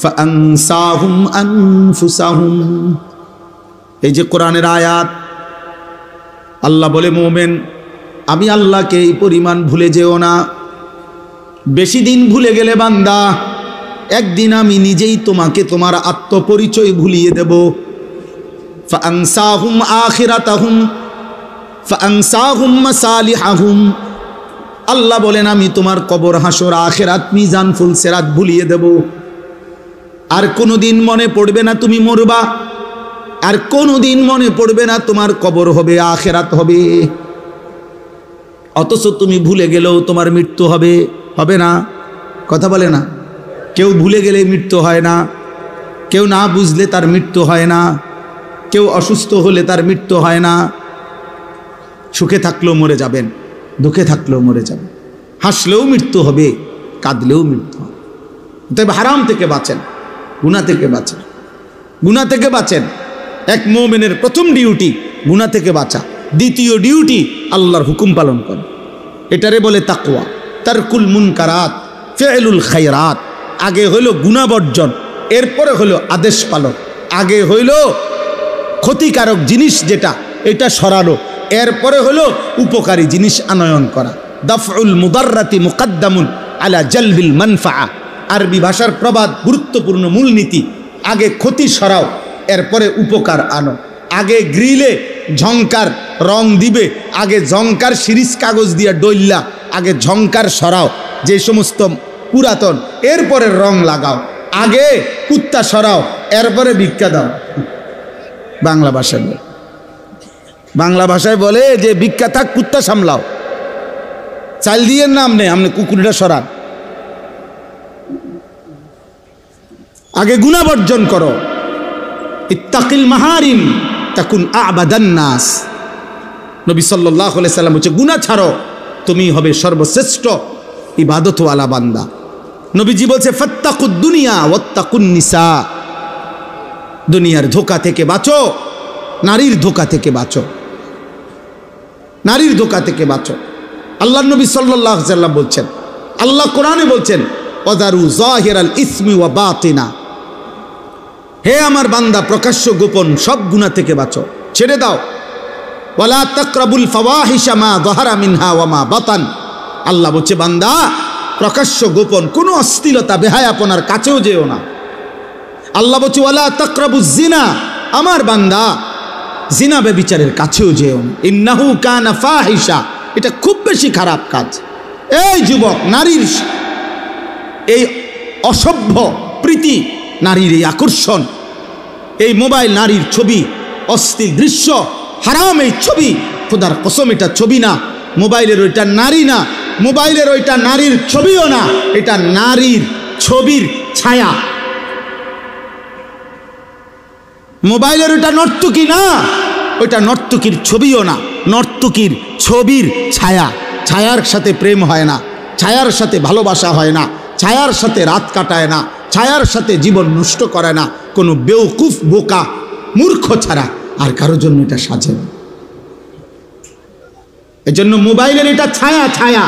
ফাআনসাহুম আনফুসাহুম। এই যে কোরআনের আয়াত, আল্লাহ বলে মুমিন আমি আল্লাহকে এই পরিমাণ ভুলে যেও না। বেশি দিন ভুলে গেলে বান্দা, একদিন আমি নিজেই তোমাকে তোমার আত্মপরিচয় ভুলিয়ে দেব। ফাআনসাহুম আখিরাতাহুম ফাআনসাহুম মাসালিহাহুম। আল্লাহ বলেন আমি তোমার কবর, হাসর, আখিরাত, মিজান, ফুলসিরাত ভুলিয়ে দেব। আর কোনোদিন মনে পড়বে না তুমি মরবা, আর কোনোদিন মনে পড়বে না তোমার কবর হবে, আখিরাত হবে। অথচ তুমি ভুলে গেলেও তোমার মৃত্যু হবে, হবে না? কথা বলে না? কেউ ভুলে গেলে মৃত্যু হয় না, কেউ না বুঝলে তার মৃত্যু হয় না, কেউ অসুস্থ হলে তার মৃত্যু হয় না। সুখে থাকলেও মরে যাবেন, দুঃখে থাকলেও মরে যাবেন, হাসলেও মৃত্যু হবে, কাঁদলেও মৃত্যু হবে। তবে হারাম থেকে বাঁচেন, গুনাহ থেকে বাঁচেন, গুনাহ থেকে বাঁচেন। এক মুমিনের প্রথম ডিউটি গুনাহ থেকে বাঁচা, দ্বিতীয় ডিউটি আল্লাহর হুকুম পালন করা। এটারে বলে তাকওয়া, তারকুল মুনকারাত, ফি'লুল খায়রাত। আগে হইল গুনাহ বর্জন, এরপরে হইল আদেশ পালন। আগে হইল ক্ষতিকারক জিনিস যেটা, এটা সরানো, এরপরে হলো উপকারী জিনিস আনয়ন করা। দাফউল মুদাররাতি মুকদ্দামুন আলা জালবিল মানফাআ। আরবি ভাষার প্রবাদ, গুরুত্বপূর্ণ মূলনীতি, আগে ক্ষতি সরাও, এরপরে উপকার আনো। আগে গ্রিলে ঝংকার রং দিবে, আগে ঝংকার সিরিজ কাগজ দিয়ে ডইল্লা, আগে ঝংকার সরাও যে সমস্ত পুরাতন, এরপরে রং লাগাও। আগে কুত্তা সরাও, এরপরে ভিক্ষা দাও। বাংলা ভাষায় বলে, বাংলা ভাষায় বলে যে ভিক্ষা থাক, কুত্তা সামলাও। চাল দিয়ে নাম নেই, আপনি কুকুরটা সরান। আগে গুনাহ বর্জন করো। ইত্তাকিল মাহারিম তাকুন আবাদান নাস। নবী সাল্লাল্লাহু আলাইহি সাল্লাম বলেছে গুনাহ ছাড়ো, তুমি হবে সর্বশ্রেষ্ঠ ইবাদতওয়ালা বান্দা। নবীজি বলছে ফাত্তাকুদ দুনিয়া ওয়াত্তাকুন নিসা। দুনিয়ার ধোঁকা থেকে বাঁচো, নারীর ধোঁকা থেকে বাঁচো, নারীর ধোঁকা থেকে বাঁচো। আল্লাহ নবী সাল্লাল্লাহু আলাইহি সাল্লাম বলছেন, আল্লাহ কোরআনে বলছেন ওয়াদারু যাহিরাল ইসমি ওয়া বাতিনা। হে আমার বান্দা, প্রকাশ্য গোপন সব গুনাহ থেকে বাঁচো, ছেড়ে দাও। ওয়ালা তাকরাবুল ফাওয়াহিশা মা যাহারা মিনহা ওয়া মা বাতান। আল্লাহ বলছে বান্দা, প্রকাশ্য গোপন কোনো অশ্লীলতা, বেহায়াপনার কাছেও যেও না। আল্লাহ বলছে ওয়ালা তাকরাবুজ জিনা। আমার বান্দা, জিনা ব্যভিচারের কাছেও যেও না। ইন্নাহু কানা ফাহিশা। এটা খুব বেশি খারাপ কাজ। এই যুবক, নারীর এই অসভ্য প্রীতি, নারীর এই আকর্ষণ, এই মোবাইল, নারীর ছবি, অশ্লীল দৃশ্য, হারাম এই ছবি, খোদার কসম এটা ছবি না, মোবাইলের ওইটা নারী না, মোবাইলের ওইটা নারীর ছবিও না, এটা নারীর ছবির ছায়া। মোবাইলের ওইটা নর্তকী না, ওইটা নর্তকীর ছবিও না, নর্তকীর ছবির ছায়া। ছায়ার সাথে প্রেম হয় না, ছায়ার সাথে ভালোবাসা হয় না, ছায়ার সাথে রাত কাটায় না, ছায়ার সাথে জীবন নষ্ট করে না কোনো বেওকুফ, বোকা, মূর্খ ছাড়া আর কারোর জন্য এটা সাজে না। এজন্য মোবাইলের এটা ছায়া, ছায়া,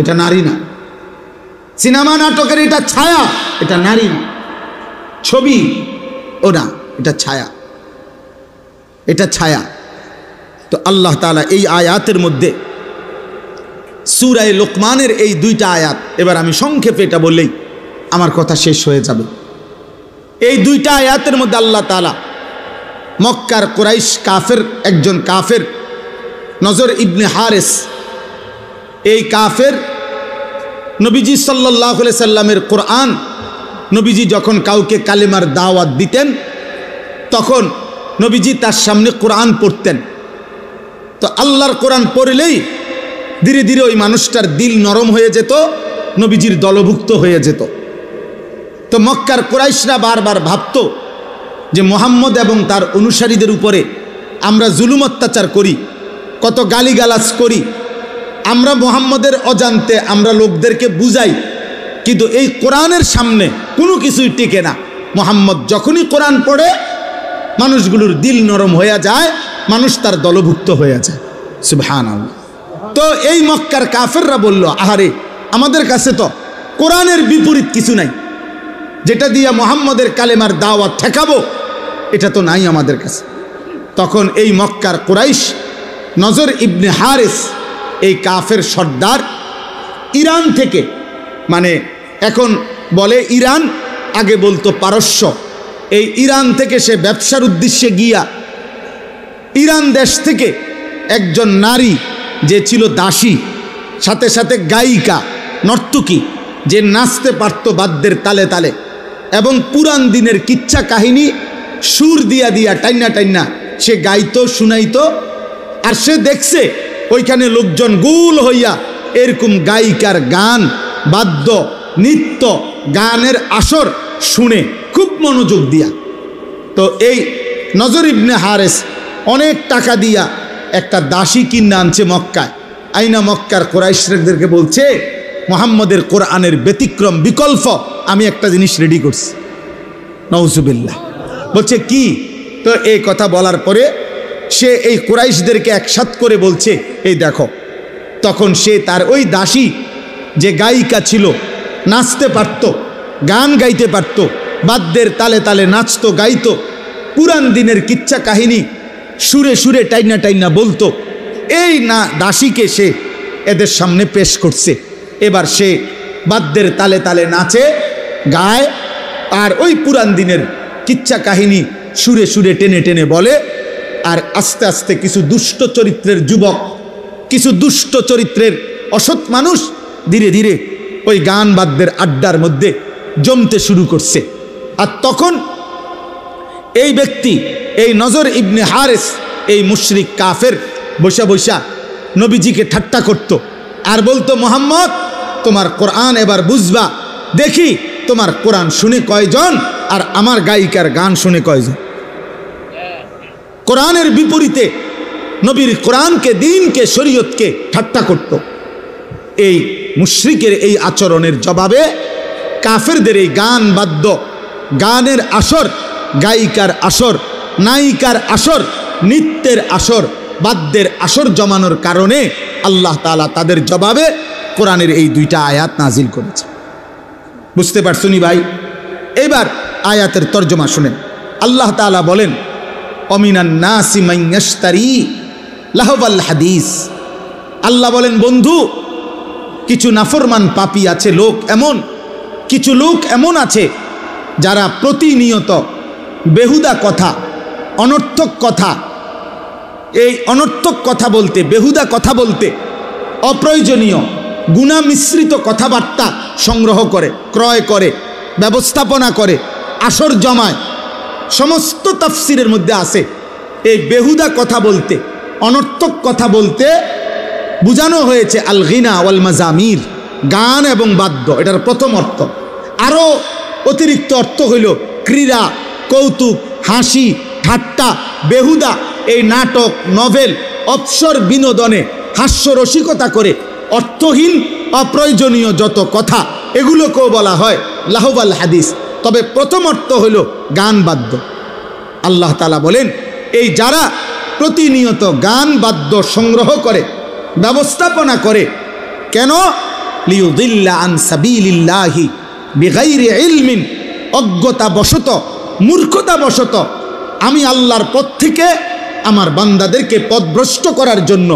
এটা নারী না। সিনেমা নাটকের এটা ছায়া, এটা নারী না। ছবি ও না, এটা ছায়া, এটা ছায়া। তো আল্লাহ তাআলা এই আয়াতের মধ্যে, সূরা লোকমানের এই দুইটা আয়াত, এবার আমি সংক্ষেপে এটা বললেই আমার কথা শেষ হয়ে যাবে। এই দুইটা আয়াতের মধ্যে আল্লাহ তাআলা মক্কার কুরাইশ কাফের, একজন কাফের নজর ইবনে হারেস, এই কাফের নবীজি সাল্লাল্লাহু আলাইহি সাল্লামের কোরআন, নবীজি যখন কাউকে কালেমার দাওয়াত দিতেন তখন নবীজি তার সামনে কোরআন পড়তেন। তো আল্লাহর কোরআন পড়লেই ধীরে ধীরে ওই মানুষটার দিল নরম হয়ে যেত, নবীজির দলভুক্ত হয়ে যেত। তো মক্কার কুরাইশরা বারবার ভাবত যে মুহাম্মদ এবং তার অনুসারীদের উপরে আমরা জুলুম অত্যাচার করি, কত গালিগালাজ করি, আমরা মুহাম্মদের অজান্তে আমরা লোকদেরকে বুঝাই, কিন্তু এই কোরআনের সামনে কোনো কিছুই টিকে না। মুহাম্মদ যখনই কোরআন পড়ে মানুষগুলোর দিল নরম হয়ে যায়, মানুষ তার দলভুক্ত হয়ে যায়। সুবহানাল্লাহ। তো এই মক্কার কাফেররা বলল, আহারে আমাদের কাছে তো কোরআনের বিপরীত কিছু নাই, যেটা দিয়া মুহাম্মদের কালেমার দাওয়াত ঠেকাবো এটা তো নাই আমাদের কাছে। তখন এই মক্কার কুরাইশ নজর ইবনে হারিস, এই কাফের সর্দার, ইরান থেকে, মানে এখন বলে ইরান, আগে বলতো পারস্য, এই ইরান থেকে সে ব্যবসার উদ্দেশ্যে গিয়া ইরান দেশ থেকে একজন নারী যে ছিল দাসী, সাথে সাথে গায়িকা নর্তকী, যে নাচতে পারত বাদ্যের তালে তালে এবং পুরান দিনের কিচ্ছা কাহিনী সুর দিয়া দিয়া টাইনা টাইনা সে গাইতো শুনাইতো। আর সে দেখছে ওইখানে লোকজন গোল হইয়া এরকম গায়িকার গান, বাদ্য, নৃত্য, গানের আসর শুনে খুব মনোযোগ দিয়া। তো এই নজর ইবনে হারিস অনেক টাকা দিয়া একটা দাসী কিনে আনছে মক্কায়, আইনা মক্কার কুরাইশদেরকে বলছে মুহাম্মদের কোরআনের ব্যতিক্রম বিকল্প আমি একটা জিনিস রেডি করছি। নাউজুবিল্লাহ। বলছে কি? তো এই কথা বলার পরে সে এই কুরাইশদেরকে একসাথ করে বলছে, এই দেখো। তখন সে তার ওই দাসী যে গায়িকা ছিল, নাচতে পারত, গান গাইতে পারত, বাদ্যের তালে তালে নাচতো গাইতো, পুরান দিনের কিচ্ছা কাহিনী সুরে সুরে টাইনা টাইনা বলতো, এই না দাসীকে সে এদের সামনে পেশ করছে। এবার সে বাদ্যের তালে তালে নাচে, গায়, আর ওই পুরান দিনের কিচ্ছা কাহিনী সুরে সুরে টেনে টেনে বলে। আর আস্তে আস্তে কিছু দুষ্ট চরিত্রের যুবক, কিছু দুষ্ট চরিত্রের অসৎ মানুষ ধীরে ধীরে ওই গান বাদ্যের আড্ডার মধ্যে জমতে শুরু করছে। আর তখন এই ব্যক্তি, এই নজর ইবনে হারিস, এই মুশরিক কাফের বৈশা বৈশা নবীজিকে ঠাট্টা করত আর বলতো, মুহাম্মদ তোমার কোরআন এবার বুঝবা, দেখি তোমার কোরআন শুনে কয়জন আর আমার গায়িকার গান শুনে কয়জন। কোরআনের বিপরীতে নবীর কোরআনকে, দিনকে, শরীয়তকে ঠাট্টা করত। এই মুশরিকের এই আচরণের জবাবে কাফেরদের এই গান বাদ্য, গানের আসর, গায়িকার আসর, নায়িকার আসর, নৃত্যের আসর, বাদ্যের আসর জমানোর কারণে আল্লাহ তাআলা তাদের জবাবে কোরআনের এই দুইটা আয়াত নাজিল করেছে। বুঝতে পারছনি ভাই? এবার আয়াতের তর্জমা শুনেন। আল্লাহ তাআলা বলেন, অমিনান নাসি মান ইয়াশতারি লাহওয়াল হাদিস। আল্লাহ বলেন, বন্ধু কিছু নাফরমান পাপী আছে লোক, এমন কিছু লোক এমন আছে যারা প্রতিনিয়ত বেহুদা কথা, অনর্থক কথা, এই অনর্থক কথা বলতে, বেহুদা কথা বলতে, অপ্রয়োজনীয় গুনাহ মিশ্রিত কথাবার্তা সংগ্রহ করে, ক্রয় করে, ব্যবস্থাপনা করে, আসর জমায়। সমস্ত তাফসিরের মধ্যে আছে এই বেহুদা কথা বলতে, অনর্থক কথা বলতে বুঝানো হয়েছে আল গিনা ওয়াল মাজামির, গান এবং বাদ্য, এটার প্রথম অর্থ। আরও অতিরিক্ত অর্থ হইল ক্রীড়া, কৌতুক, হাসি, ঠাট্টা, বেহুদা, এই নাটক, নভেল, অবসর বিনোদনে হাস্যরসিকতা করে অর্থহীন অপ্রয়োজনীয় যত কথা, এগুলোকেও বলা হয় লাহওয়াল হাদিস। তবে প্রথম অর্থ হইল গান বাদ্য। আল্লাহ তাআলা বলেন, এই যারা প্রতিনিয়ত গান বাদ্য সংগ্রহ করে, ব্যবস্থাপনা করে, কেন? লিয়ুদিল্লা আন সাবিলিল্লাহি বিগাইরি ইলমিন, অজ্ঞতাবশত, মূর্খতাবশত আমি আল্লাহর পথ থেকে আমার বান্দাদেরকে পথভ্রষ্ট করার জন্য।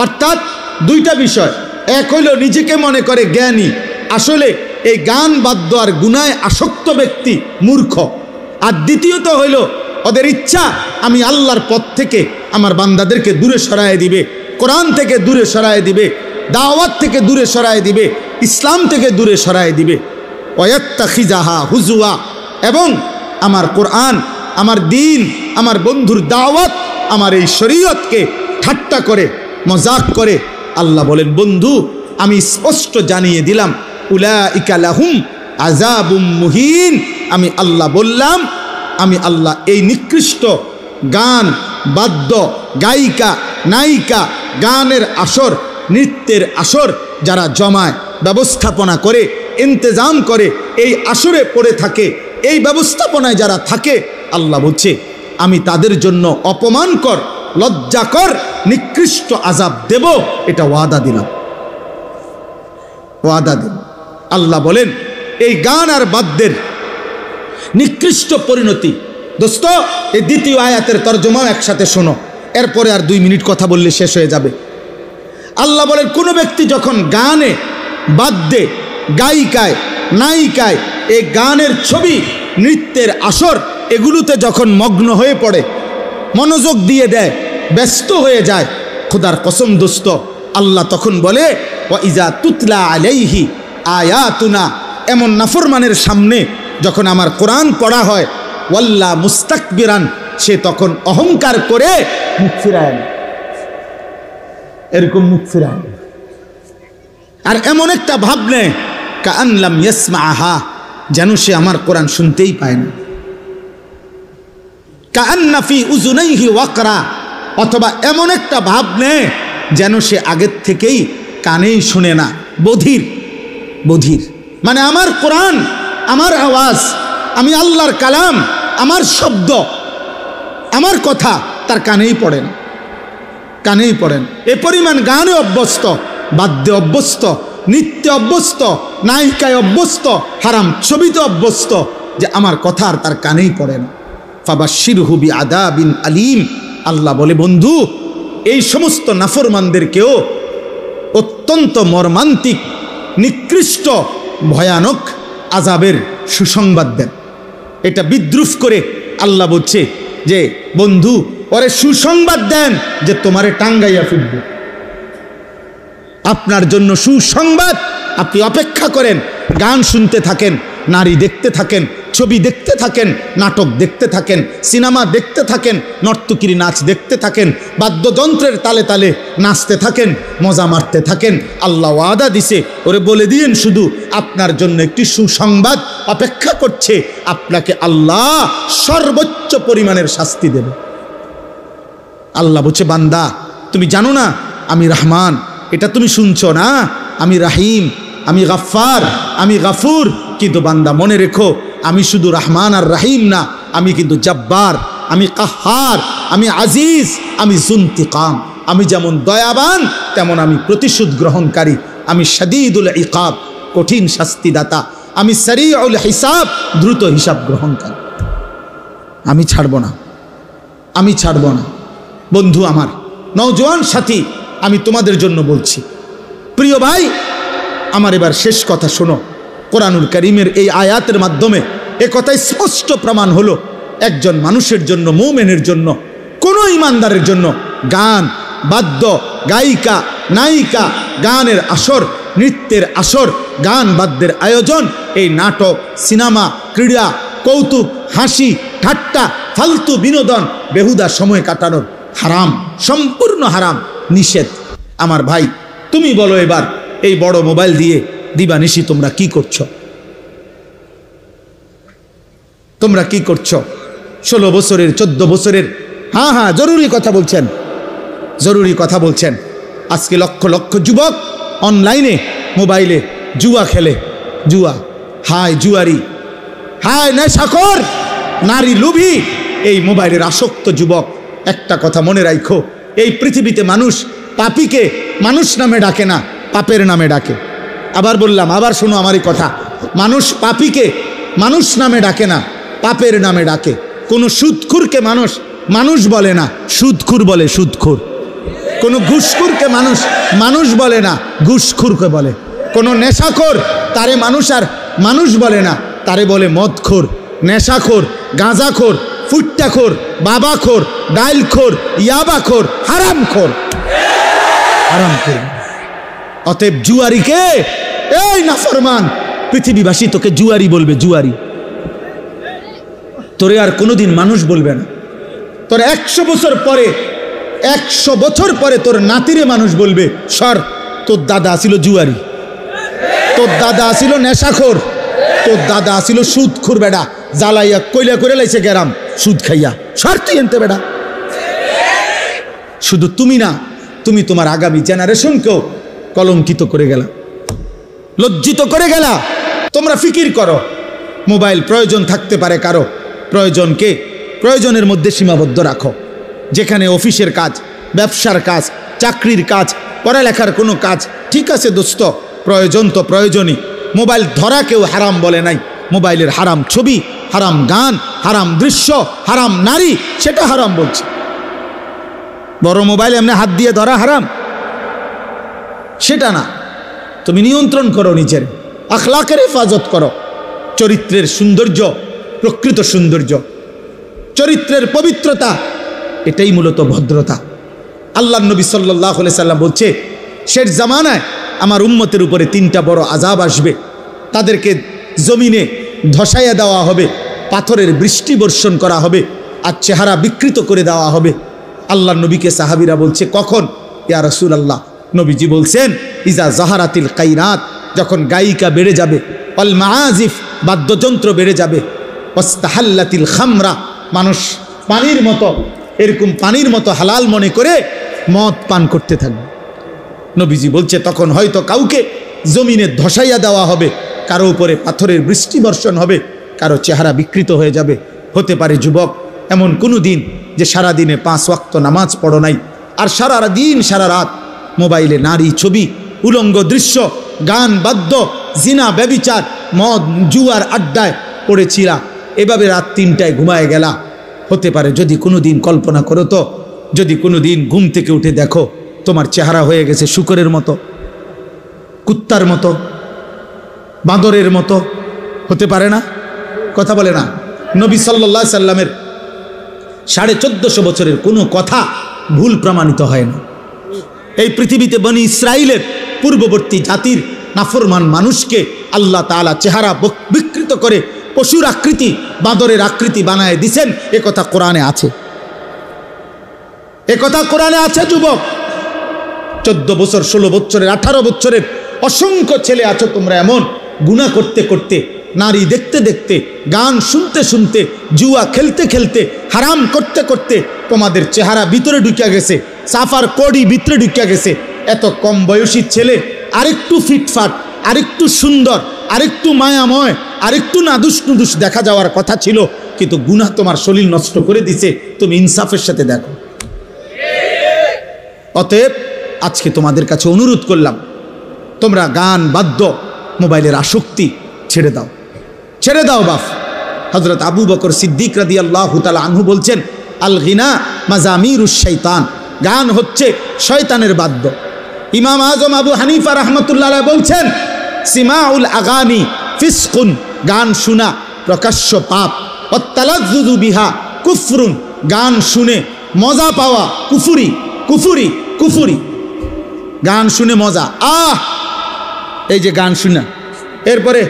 অর্থাৎ দুইটা বিষয়, এক হইল নিজেকে মনে করে জ্ঞানী, আসলে এই গান বাদ্য আর গুনায় আসক্ত ব্যক্তি মূর্খ। আর দ্বিতীয়ত হইল ওদের ইচ্ছা আমি আল্লাহর পথ থেকে আমার বান্দাদেরকে দূরে সরায় দিবে, কোরআন থেকে দূরে সরায় দিবে, দাওয়াত থেকে দূরে সরায় দিবে, ইসলাম থেকে দূরে সরায় দিবে। ওয়াত্তাখিজাহা হুজুয়া, এবং আমার কোরআন, আমার দিন, আমার বন্ধুর দাওয়াত, আমার এই শরীয়তকে ঠাট্টা করে, মজাক করে। আল্লাহ বলেন, বন্ধু আমি স্পষ্ট জানিয়ে দিলাম, উলাইকা লাহুম আযাবুম মুহিন। আমি আল্লাহ বললাম, আমি আল্লাহ এই নিকৃষ্ট গান, বাদ্য, গায়িকা, নায়িকা, গানের আসর, নৃত্যের আসর যারা জমায়, ব্যবস্থাপনা করে, ইন্তজাম করে, এই আসরে পড়ে থাকে, এই ব্যবস্থাপনায় যারা থাকে, আল্লাহ বলছে আমি তাদের জন্য অপমানকর, লজ্জাকর, নিকৃষ্ট আযাব দেব। এটা ওয়াদা দিলাম, ওয়াদা দিলাম। আল্লাহ বলেন এই গান আর বাদ্যের নিকৃষ্ট পরিণতি। দোস্ত, এই দ্বিতীয় আয়াতের তরজমাও একসাথে শোনো, এরপরে আর 2 মিনিট কথা বললে শেষ হয়ে যাবে। আল্লাহ বলেন কোনো ব্যক্তি যখন গানে, বাদ্যে, গায়িকায়, নায়িকায়, এই গানের ছবি, নৃত্যের আসর, এগুলোতে যখন মগ্ন হয়ে পড়ে, মনোযোগ দিয়ে দেয়, ব্যস্ত হয়ে যায়, খোদার কসম দোস্ত, আল্লাহ তখন বলে ওয়া ইজা তুতলা আলাইহি আয়াতুনা, এমন নাফরমানের সামনে যখন আমার কোরআন পড়া হয়, ওয়াল্লা মুস্তাকবিরান, সে তখন অহংকার করে মুখ ফিরায়, এরকম মুখ ফিরায়, আর এমন একটা ভাব নেয় কাআন লাম ইয়াসমাআহা, যেন সে আমার কোরআন শুনতেই পায় না। কাআন্না ফি উযুনাইহি ওয়াকরা, অথবা এমন একটা ভাব নেয় যেন সে আগের থেকেই কানেই শুনে না, বধির। বধির মানে আমার কোরআন, আমার আওয়াজ, আমি আল্লাহর কালাম, আমার শব্দ, আমার কথা তার কানেই পড়ে না, কানেই পড়েন। এ পরিমাণ গানে অভ্যস্ত, বাদ্যে অভ্যস্ত, নৃত্যে অভ্যস্ত, নায়িকায় অভ্যস্ত, হারাম ছবিতে অভ্যস্ত, যে আমার কথা আর তার কানেই পড়ে না। ফাবাশশিরহু বিআযাবিন আলীম, আল্লাহ বলে বন্ধু এই সমস্ত নাফরমানদেরকেও অত্যন্ত মর্মান্তিক, নিকৃষ্ট, ভয়ানক আযাবের সুসংবাদ দেন। এটা বিদ্রুপ করে আল্লাহ বলছে যে বন্ধু ওরে সুসংবাদ দেন যে তোমারে টাঙ্গাইয়া ফিরবে, আপনার জন্য সুসংবাদ। আপনি অপেক্ষা করেন, গান শুনতে থাকেন, নারী দেখতে থাকেন, ছবি দেখতে থাকেন, নাটক দেখতে থাকেন, সিনেমা দেখতে থাকেন, নর্তকীর নাচ দেখতে থাকেন, বাদ্যযন্ত্রের তালে তালে নাচতে থাকেন, মজা মারতে থাকেন। আল্লাহ ওয়াদা দিছে, ওরে বলে দিয়েন শুধু আপনার জন্য একটি সুসংবাদ অপেক্ষা করছে, আপনাকে আল্লাহ সর্বোচ্চ পরিমাণের শাস্তি দেবে। আল্লাহ বলছে বান্দা তুমি জানো না আমি রহমান, এটা তুমি শুনছো না, আমি রাহিম, আমি গাফফার, আমি গাফুর। কিন্তু বান্দা মনে রেখো আমি শুধু রহমান আর রাহিম না, আমি কিন্তু জব্বার, আমি কাহ্হার, আমি আজিজ, আমি যুনতিকাম। আমি যেমন দয়াবান তেমন আমি প্রতিশোধ গ্রহণকারী, আমি শাদীদুল ইকাব, কঠিন শাস্তিদাতা, আমি সারিউল হিসাব, দ্রুত হিসাব গ্রহণকারী। আমি ছাড়ব না, আমি ছাড়ব না। বন্ধু আমার, নওজোয়ান সাথী, আমি তোমাদের জন্য বলছি, প্রিয় ভাই আমার, এবার শেষ কথা শোনো। কোরআনুল কারীমের এই আয়াতের মাধ্যমে এ কথাই স্পষ্ট প্রমাণ হলো একজন মানুষের জন্য, মুমিনের জন্য, কোনো ইমানদারের জন্য গান, বাদ্য, গায়িকা, নায়িকা, গানের আসর, নৃত্যের আসর, গান বাদ্যের আয়োজন, এই নাটক, সিনেমা, ক্রীড়া, কৌতুক, হাসি, ঠাট্টা, ফালতু বিনোদন, বেহুদা সময় কাটানোর হারাম, সম্পূর্ণ হারাম, নিষেধ। আমার ভাই তুমি বলো এবার এই বড় মোবাইল দিয়ে দিবানিশি তোমরা কি করছো? তোমরা কি করছো? 16 বছরের, 14 বছরের, হ্যাঁ জরুরি কথা বলছেন, জরুরি কথা বলছেন। আজকে লক্ষ লক্ষ যুবক অনলাইনে, মোবাইলে জুয়া খেলে, জুয়া, হায় জুয়ারি, হায় নেশাখোর, নারী লোভী, এই মোবাইলের আসক্ত যুবক। একটা কথা মনে রাখো, এই পৃথিবীতে মানুষ পাপীকে মানুষ নামে ডাকে না, পাপের নামে ডাকে। আবার বললাম, আবার শোনো আমারই কথা, মানুষ পাপীকে মানুষ নামে ডাকে না, পাপের নামে ডাকে। কোনো সুদখুরকে মানুষ মানুষ বলে না, সুদখুর বলে সুদখুর। কোনো ঘুষখুরকে মানুষ মানুষ বলে না, ঘুষখুরকে বলে। কোনো নেশাখোর তারে মানুষ আর মানুষ বলে না, তারে বলে মদখোর, নেশাখোর, গাঁজাখোর, ফুট্টাখোর, বাবাখোর, ডাইলখোর, ইয়াবাখোর, হারামখোর, হারামখোর। অতএব জুয়ারিকে, এই নাফরমান, পৃথিবীবাসী তোকে জুয়ারি বলবে, জুয়ারি। তোরে আর কোনোদিন মানুষ বলবে না। তোর 100 বছর পরে, 100 বছর পরে তোর নাতিরে মানুষ বলবে, সর, তোর দাদা ছিল জুয়ারি, তোর দাদা ছিল নেশাখোর, তোর দাদা ছিল সুদ খুর বেড়া, জ্বালাইয়া কইলা করে লাইছে গেরাম সুদ খাইয়া, স্বার্থ এনতে বেড়া। শুধু তুমি না, তুমি তোমার আগামী জেনারেশনকেও কলঙ্কিত করে গেলা, লজ্জিত করে গেলা। তোমরা ফিকির করো, মোবাইল প্রয়োজন থাকতে পারে কারো, প্রয়োজনকে প্রয়োজনের মধ্যে সীমাবদ্ধ রাখো। যেখানে অফিসের কাজ, ব্যবসার কাজ, চাকরির কাজ, পড়ালেখার কোনো কাজ, ঠিক আছে দোস্ত, প্রয়োজন তো প্রয়োজনই। মোবাইল ধরা কেউ হারাম বলে নাই। মোবাইলের হারাম ছবি, হারাম গান, হারাম দৃশ্য, হারাম নারী, সেটা হারাম বলছে। বড় মোবাইল এমনি হাত দিয়ে ধরা হারাম, সেটা না। তুমি নিয়ন্ত্রণ করো, নিজের আখলাকের হেফাজত করো। চরিত্রের সৌন্দর্য, প্রকৃত সৌন্দর্য, চরিত্রের পবিত্রতা, এটাই মূলত ভদ্রতা। আল্লাহ নবী সাল্লাল্লাহু আলাইহি সাল্লাম বলছে, শেষ জামানায় আমার উম্মতের উপরে 3টা বড় আযাব আসবে। তাদেরকে জমিনে ধসাইয়া দেওয়া হবে, পাথরের বৃষ্টি বর্ষণ করা হবে, আর চেহারা বিকৃত করে দেওয়া হবে। আল্লাহ নবীকে সাহাবীরা বলছে, কখন ইয়া রাসূলুল্লাহ? নবীজি বলছেন, ইজা জাহারাতিল কাইনাত, যখন গায়িকা বেড়ে যাবে, অল মাআজিফ, বাদ্যযন্ত্র বেড়ে যাবে, ওয়াস্তাহাল্লাতিল খামরা, মানুষ পানির মতো, এরকম পানির মতো হালাল মনে করে মদ পান করতে থাকবে। নবীজি বলছে, তখন হয়তো কাউকে জমিনে ধসাইয়া দেওয়া হবে, কারো উপরে পাথরের বৃষ্টি বর্ষণ হবে, কারো চেহারা বিকৃত হয়ে যাবে। হতে পারে যুবক এমন কোনো দিন যে সারাদিনে 5 ওয়াক্ত নামাজ পড়ো নাই, আর সারা দিন সারা রাত মোবাইলে নারী ছবি, উলঙ্গ দৃশ্য, গান বাদ্য, জিনা ব্যভিচার, মদ জুয়ার আড্ডায় পড়েছিলা, এভাবে রাত 3টায় ঘুমায় গেলা। হতে পারে যদি কোনো দিন, কল্পনা করো তো, যদি কোনো দিন ঘুম থেকে উঠে দেখো তোমার চেহারা হয়ে গেছে শূকরের মতো, কুত্তার মতো, বাঁদরের মতো, হতে পারে না? কথা বলে না? নবী সাল্লাল্লাহু আলাইহি সাল্লামের 1450 বছরের কোনো কথা ভুল প্রমাণিত হয় না। এই পৃথিবীতে বনি ইসরাইলের পূর্ববর্তী জাতির নাফরমান মানুষকে আল্লাহ তাআলা চেহারা বিকৃত করে পশুর আকৃতি, বাঁদরের আকৃতি বানায় দিছেন, এ কথা কোরআনে আছে। এ কথা কোরআনে আছে। যুবক 14 বছর, 16 বছরের, 18 বছরের অসংখ্য ছেলে আছো তোমরা এমন, গুনাহ করতে করতে, নারী দেখতে দেখতে, গান শুনতে শুনতে, জুয়া খেলতে খেলতে, হারাম করতে করতে তোমাদের চেহারা ভিতরে ঢুকিয়া গেছে, সাফার কোডি ভিতরে ঢুকিয়া গেছে। এত কম বয়সী ছেলে আরেকটু ফিটফাট, আরেকটু সুন্দর, আরেকটু মায়াময়, আরেকটু নাদুস নুদুস দেখা যাওয়ার কথা ছিল, কিন্তু গুনাহ তোমার শরীর নষ্ট করে দিছে। তুমি ইনসাফের সাথে দেখো। অতএব আজকে তোমাদের কাছে অনুরোধ করলাম, তোমরা গান বাদ্য, মোবাইলের আসক্তি ছেড়ে দাও, ছেড়ে দাও বাপ। হযরত আবু বকর সিদ্দিক রাদিয়াল্লাহু তাআলা আনহু বলছেন, আল গিনা মাজামিরুশ শাইতান, গান হচ্ছে শয়তানের বাদ্য। ইমাম আজম আবু হানিফা রাহমাতুল্লাহ আলাইহি বলছেন, সিমাউল আগানি ফিসকুন, গান শোনা প্রকাশ্য পাপ, ওয়াত্তালাজ্জুযু বিহা কুফরুন, গান শুনে মজা পাওয়া কুফরি, কুফরি, কুফরি। গান শুনে মজা, এই যে গান শুনা, এরপরে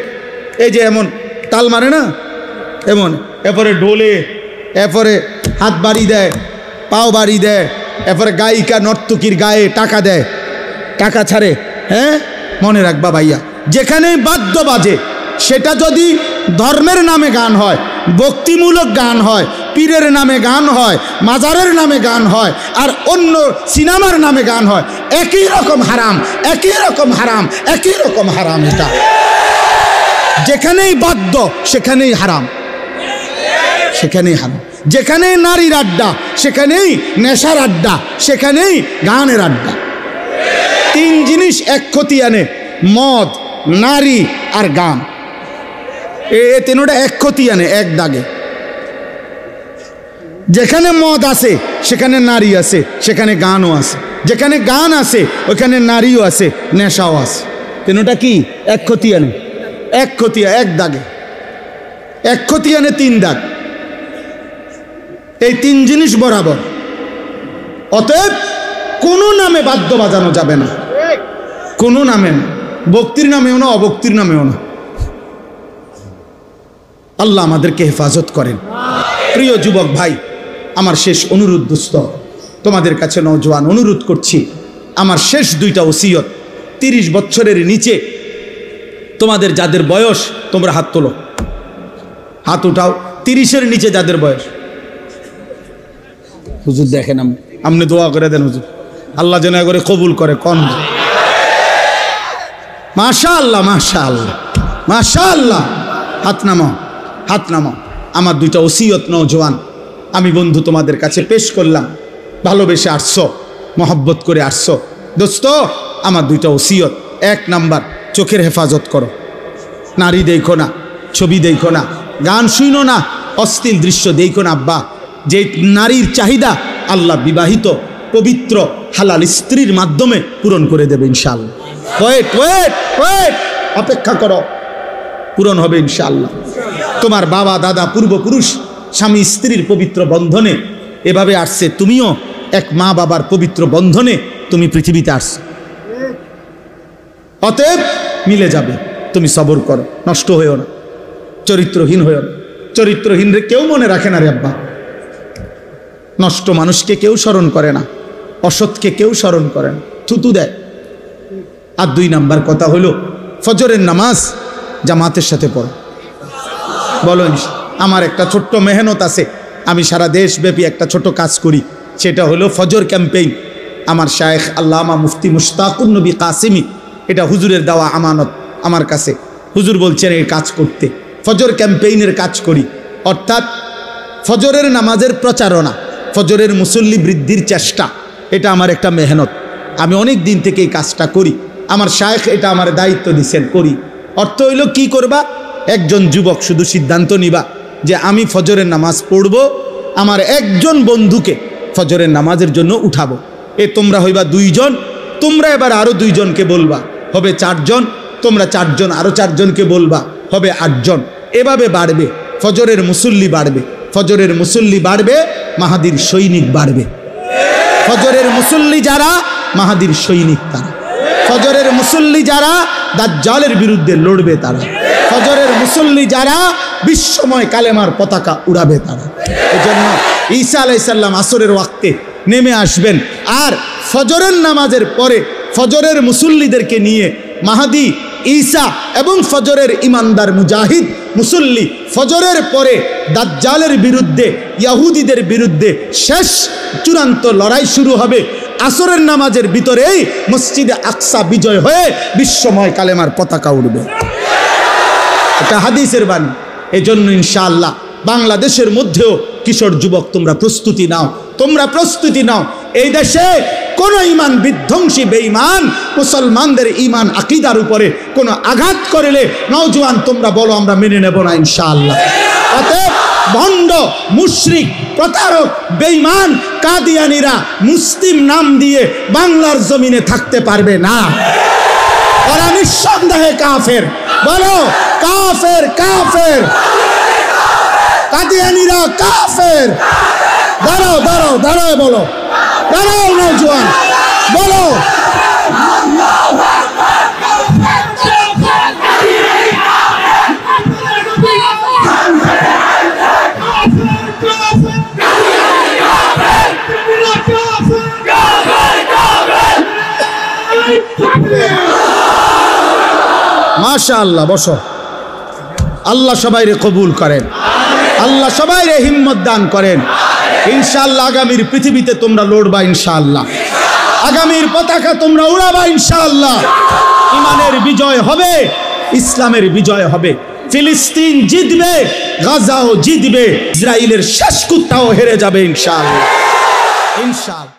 এই যে এমন তাল মারে না, এমন, এরপরে ঢোলে, এরপরে হাত বাড়ি দেয়, পাও বাড়ি দেয়, এরপরে গায়িকা নর্তকীর গায়ে টাকা দেয়, টাকা ছাড়ে। হ্যাঁ, মনে রাখবা ভাইয়া, যেখানেই বাদ্য বাজে, সেটা যদি ধর্মের নামে গান হয়, ভক্তিমূলক গান হয়, পীরের নামে গান হয়, মাজারের নামে গান হয়, আর অন্য সিনেমার নামে গান হয়, একই রকম হারাম, একই রকম হারাম, একই রকম হারাম। এটা যেখানেই বাদ্য সেখানেই হারাম, সেখানেই হারাম। যেখানেই নারীর আড্ডা সেখানেই নেশার আড্ডা, সেখানেই গানের আড্ডা। 3 জিনিস এক ক্ষতি আনে, মদ, নারী আর গান। এ 3টা এক ক্ষতি আনে, এক দাগে। যেখানে মদ আছে সেখানে নারী আছে, সেখানে গানও আছে। যেখানে গান আছে ওখানে নারীও আছে, নেশাও আছে। 3টা কি এক ক্ষতি আনে, এক ক্ষতি, এক দাগে, এক ক্ষতি আনে 3 দাগ। এই 3 জিনিস বরাবর। অতএব কোনো নামে বাদ্য বাজানো যাবে না, কোনো নামে না, ভক্তির নামেও না, অভক্তির নামেও না। আল্লাহ আমাদেরকে হেফাজত করেন। প্রিয় যুবক ভাই, আমার শেষ অনুরোধ দোস্ত, তোমাদের কাছে নওজোয়ান অনুরোধ করছি, আমার শেষ 2টা ওসিয়ত। 30 বছরের নিচে তোমাদের যাদের বয়স তোমরা হাত তোলো, হাত উঠাও। 30-এর নিচে যাদের বয়স, হুজুর দেখেন আপনি দোয়া করে দেন হুজুর, আল্লাহ যেন করে কবুল করে। কোন মাশাআল্লাহ মাশাআল্লাহ মাশাআল্লাহ। হাত নামাও, হাত নামাও। আমার দুইটা ওসিয়ত নওজোয়ান আমি বন্ধু তোমাদের কাছে পেশ করলাম। ভালোবেসে আসছো, মহব্বত করে আসছো। দোস্ত, আমার দুইটা ওসিয়ত। 1 নাম্বার, চোখের হেফাজত করো। নারী দেখো না, ছবি দেখো না, গান শুনো না, অশ্লীল দৃশ্য দেখো না। আব্বা, যে নারীর চাহিদা আল্লাহ বিবাহিত পবিত্র হালাল স্ত্রীর মাধ্যমে পূরণ করে দেবে ইনশাআল্লাহ। ওয়েট ওয়েট ওয়েট, অপেক্ষা করো, পূরণ হবে ইনশাআল্লাহ। তোমার বাবা দাদা পূর্বপুরুষ স্বামী স্ত্রীর পবিত্র বন্ধনে এভাবে আসছে, তুমিও এক মা বাবার পবিত্র বন্ধনে তুমি পৃথিবীতে আসছো। অতএব মিলে যাবে। তুমি সবর করো, নষ্ট হয়েও না, চরিত্রহীন হয়েও না। চরিত্রহীন রে কেউ মনে রাখে না রে আব্বা। নষ্ট মানুষকে কেউ স্মরণ করে না, অসৎকে কেউ স্মরণ করে না, থুতু দেয়। আর 2 নাম্বার কথা হলো, ফজরের নামাজ জামাতের সাথে পড়ো। বলো, আমার একটা ছোট্ট মেহনত আছে, আমি সারা দেশব্যাপী একটা ছোট কাজ করি, সেটা হলো ফজর ক্যাম্পেইন। আমার শায়েখ আল্লামা মুফতি মুশতাকুন নবী কাসিমি, এটা হুজুরের দেওয়া আমানত আমার কাছে। হুজুর বলছেন এই কাজ করতে, ফজর ক্যাম্পেইনের কাজ করি। অর্থাৎ ফজরের নামাজের প্রচারণা, ফজরের মুসল্লি বৃদ্ধির চেষ্টা, এটা আমার একটা মেহনত। আমি অনেক দিন থেকে এই কাজটা করি। আমার শায়েখ এটা আমার দায়িত্ব দিচ্ছেন, করি। অর্থ হইল কি করবা, একজন যুবক শুধু সিদ্ধান্ত নিবা যে আমি ফজরের নামাজ পড়ব, আমার একজন বন্ধুকে ফজরের নামাজের জন্য উঠাবো। তোমরা হইবা 2 জন, তোমরা এবার আরো 2 জনকে বলবা, হবে 4 জন, তোমরা 4 জন আরো 4 জনকে বলবা, হবে 8 জন। এভাবে বাড়বে, ফজরের মুসল্লি বাড়বে। ফজরের মুসল্লি বাড়বে, মাহাদির সৈনিক বাড়বে। ফজরের মুসল্লি যারা, মাহাদির সৈনিক তারা। ফজরের মুসল্লি যারা, দাজ্জালের বিরুদ্ধে লড়বে তারা। ফজরের মুসল্লি যারা, বিশ্বময় কালেমার পতাকা উড়াবে তারা। এজন্য ঈসা আলাইহিস সালাম আসরের ওয়াক্তে নেমে আসবেন, আর ফজরের নামাজের পরে ফজরের মুসল্লিদেরকে নিয়ে মাহাদি ঈসা এবং ফজরের ইমানদার মুজাহিদ মুসল্লি ফজরের পরে দাজ্জালের বিরুদ্ধে, ইহুদিদের বিরুদ্ধে শেষ চূড়ান্ত লড়াই শুরু হবে। আসরের নামাজের ভিতরেই মসজিদে আকসা বিজয় হয়ে বিশ্বময় কালেমার পতাকা উঠবে। এটা হাদিসের বাণী। এজন্য ইনশাআল্লাহ বাংলাদেশের মধ্যেও কিশোর যুবক তোমরা প্রস্তুতি নাও, তোমরা প্রস্তুতি নাও। এই দেশে কোন ইমান বিধ্বংসী বেঈমান মুসলমানদের ইমান আকীদার উপরে কোন আঘাত করলে নওজোয়ান তোমরা বলো আমরা মেনে নেব না ইনশাআল্লাহ। অতএব ভণ্ড, মুশরিক, প্রতারক, বেঈমান কাদিয়ানীরা মুসলিম নাম দিয়ে বাংলার জমিনে থাকতে পারবে না। ওরা নিঃসন্দেহে কাফের। বলো কাফের, কাফের। কাদিয়ানীরা কাফের। দাঁড়াও দাঁড়াও দাঁড়াও, বলো দাঁড়াও নওজোয়ান, বলো মাশাআল্লাহ। বসো। আল্লাহ সবাইরে কবুল করেন, আল্লাহ সবাইরে হিম্মত দান করেন। ইনশাআল্লাহ আগামীর পৃথিবীতে তোমরা লড়বা ইনশাআল্লাহ, আগামীর পতাকা তোমরা উড়াবা ইনশাআল্লাহ। ইমানের বিজয় হবে, ইসলামের বিজয় হবে। ফিলিস্তিন জিতবে, গাজাও জিতবে, ইসরায়েলের শেষ কুত্তাও হেরে যাবে ইনশাআল্লাহ, ইনশাআল্লাহ।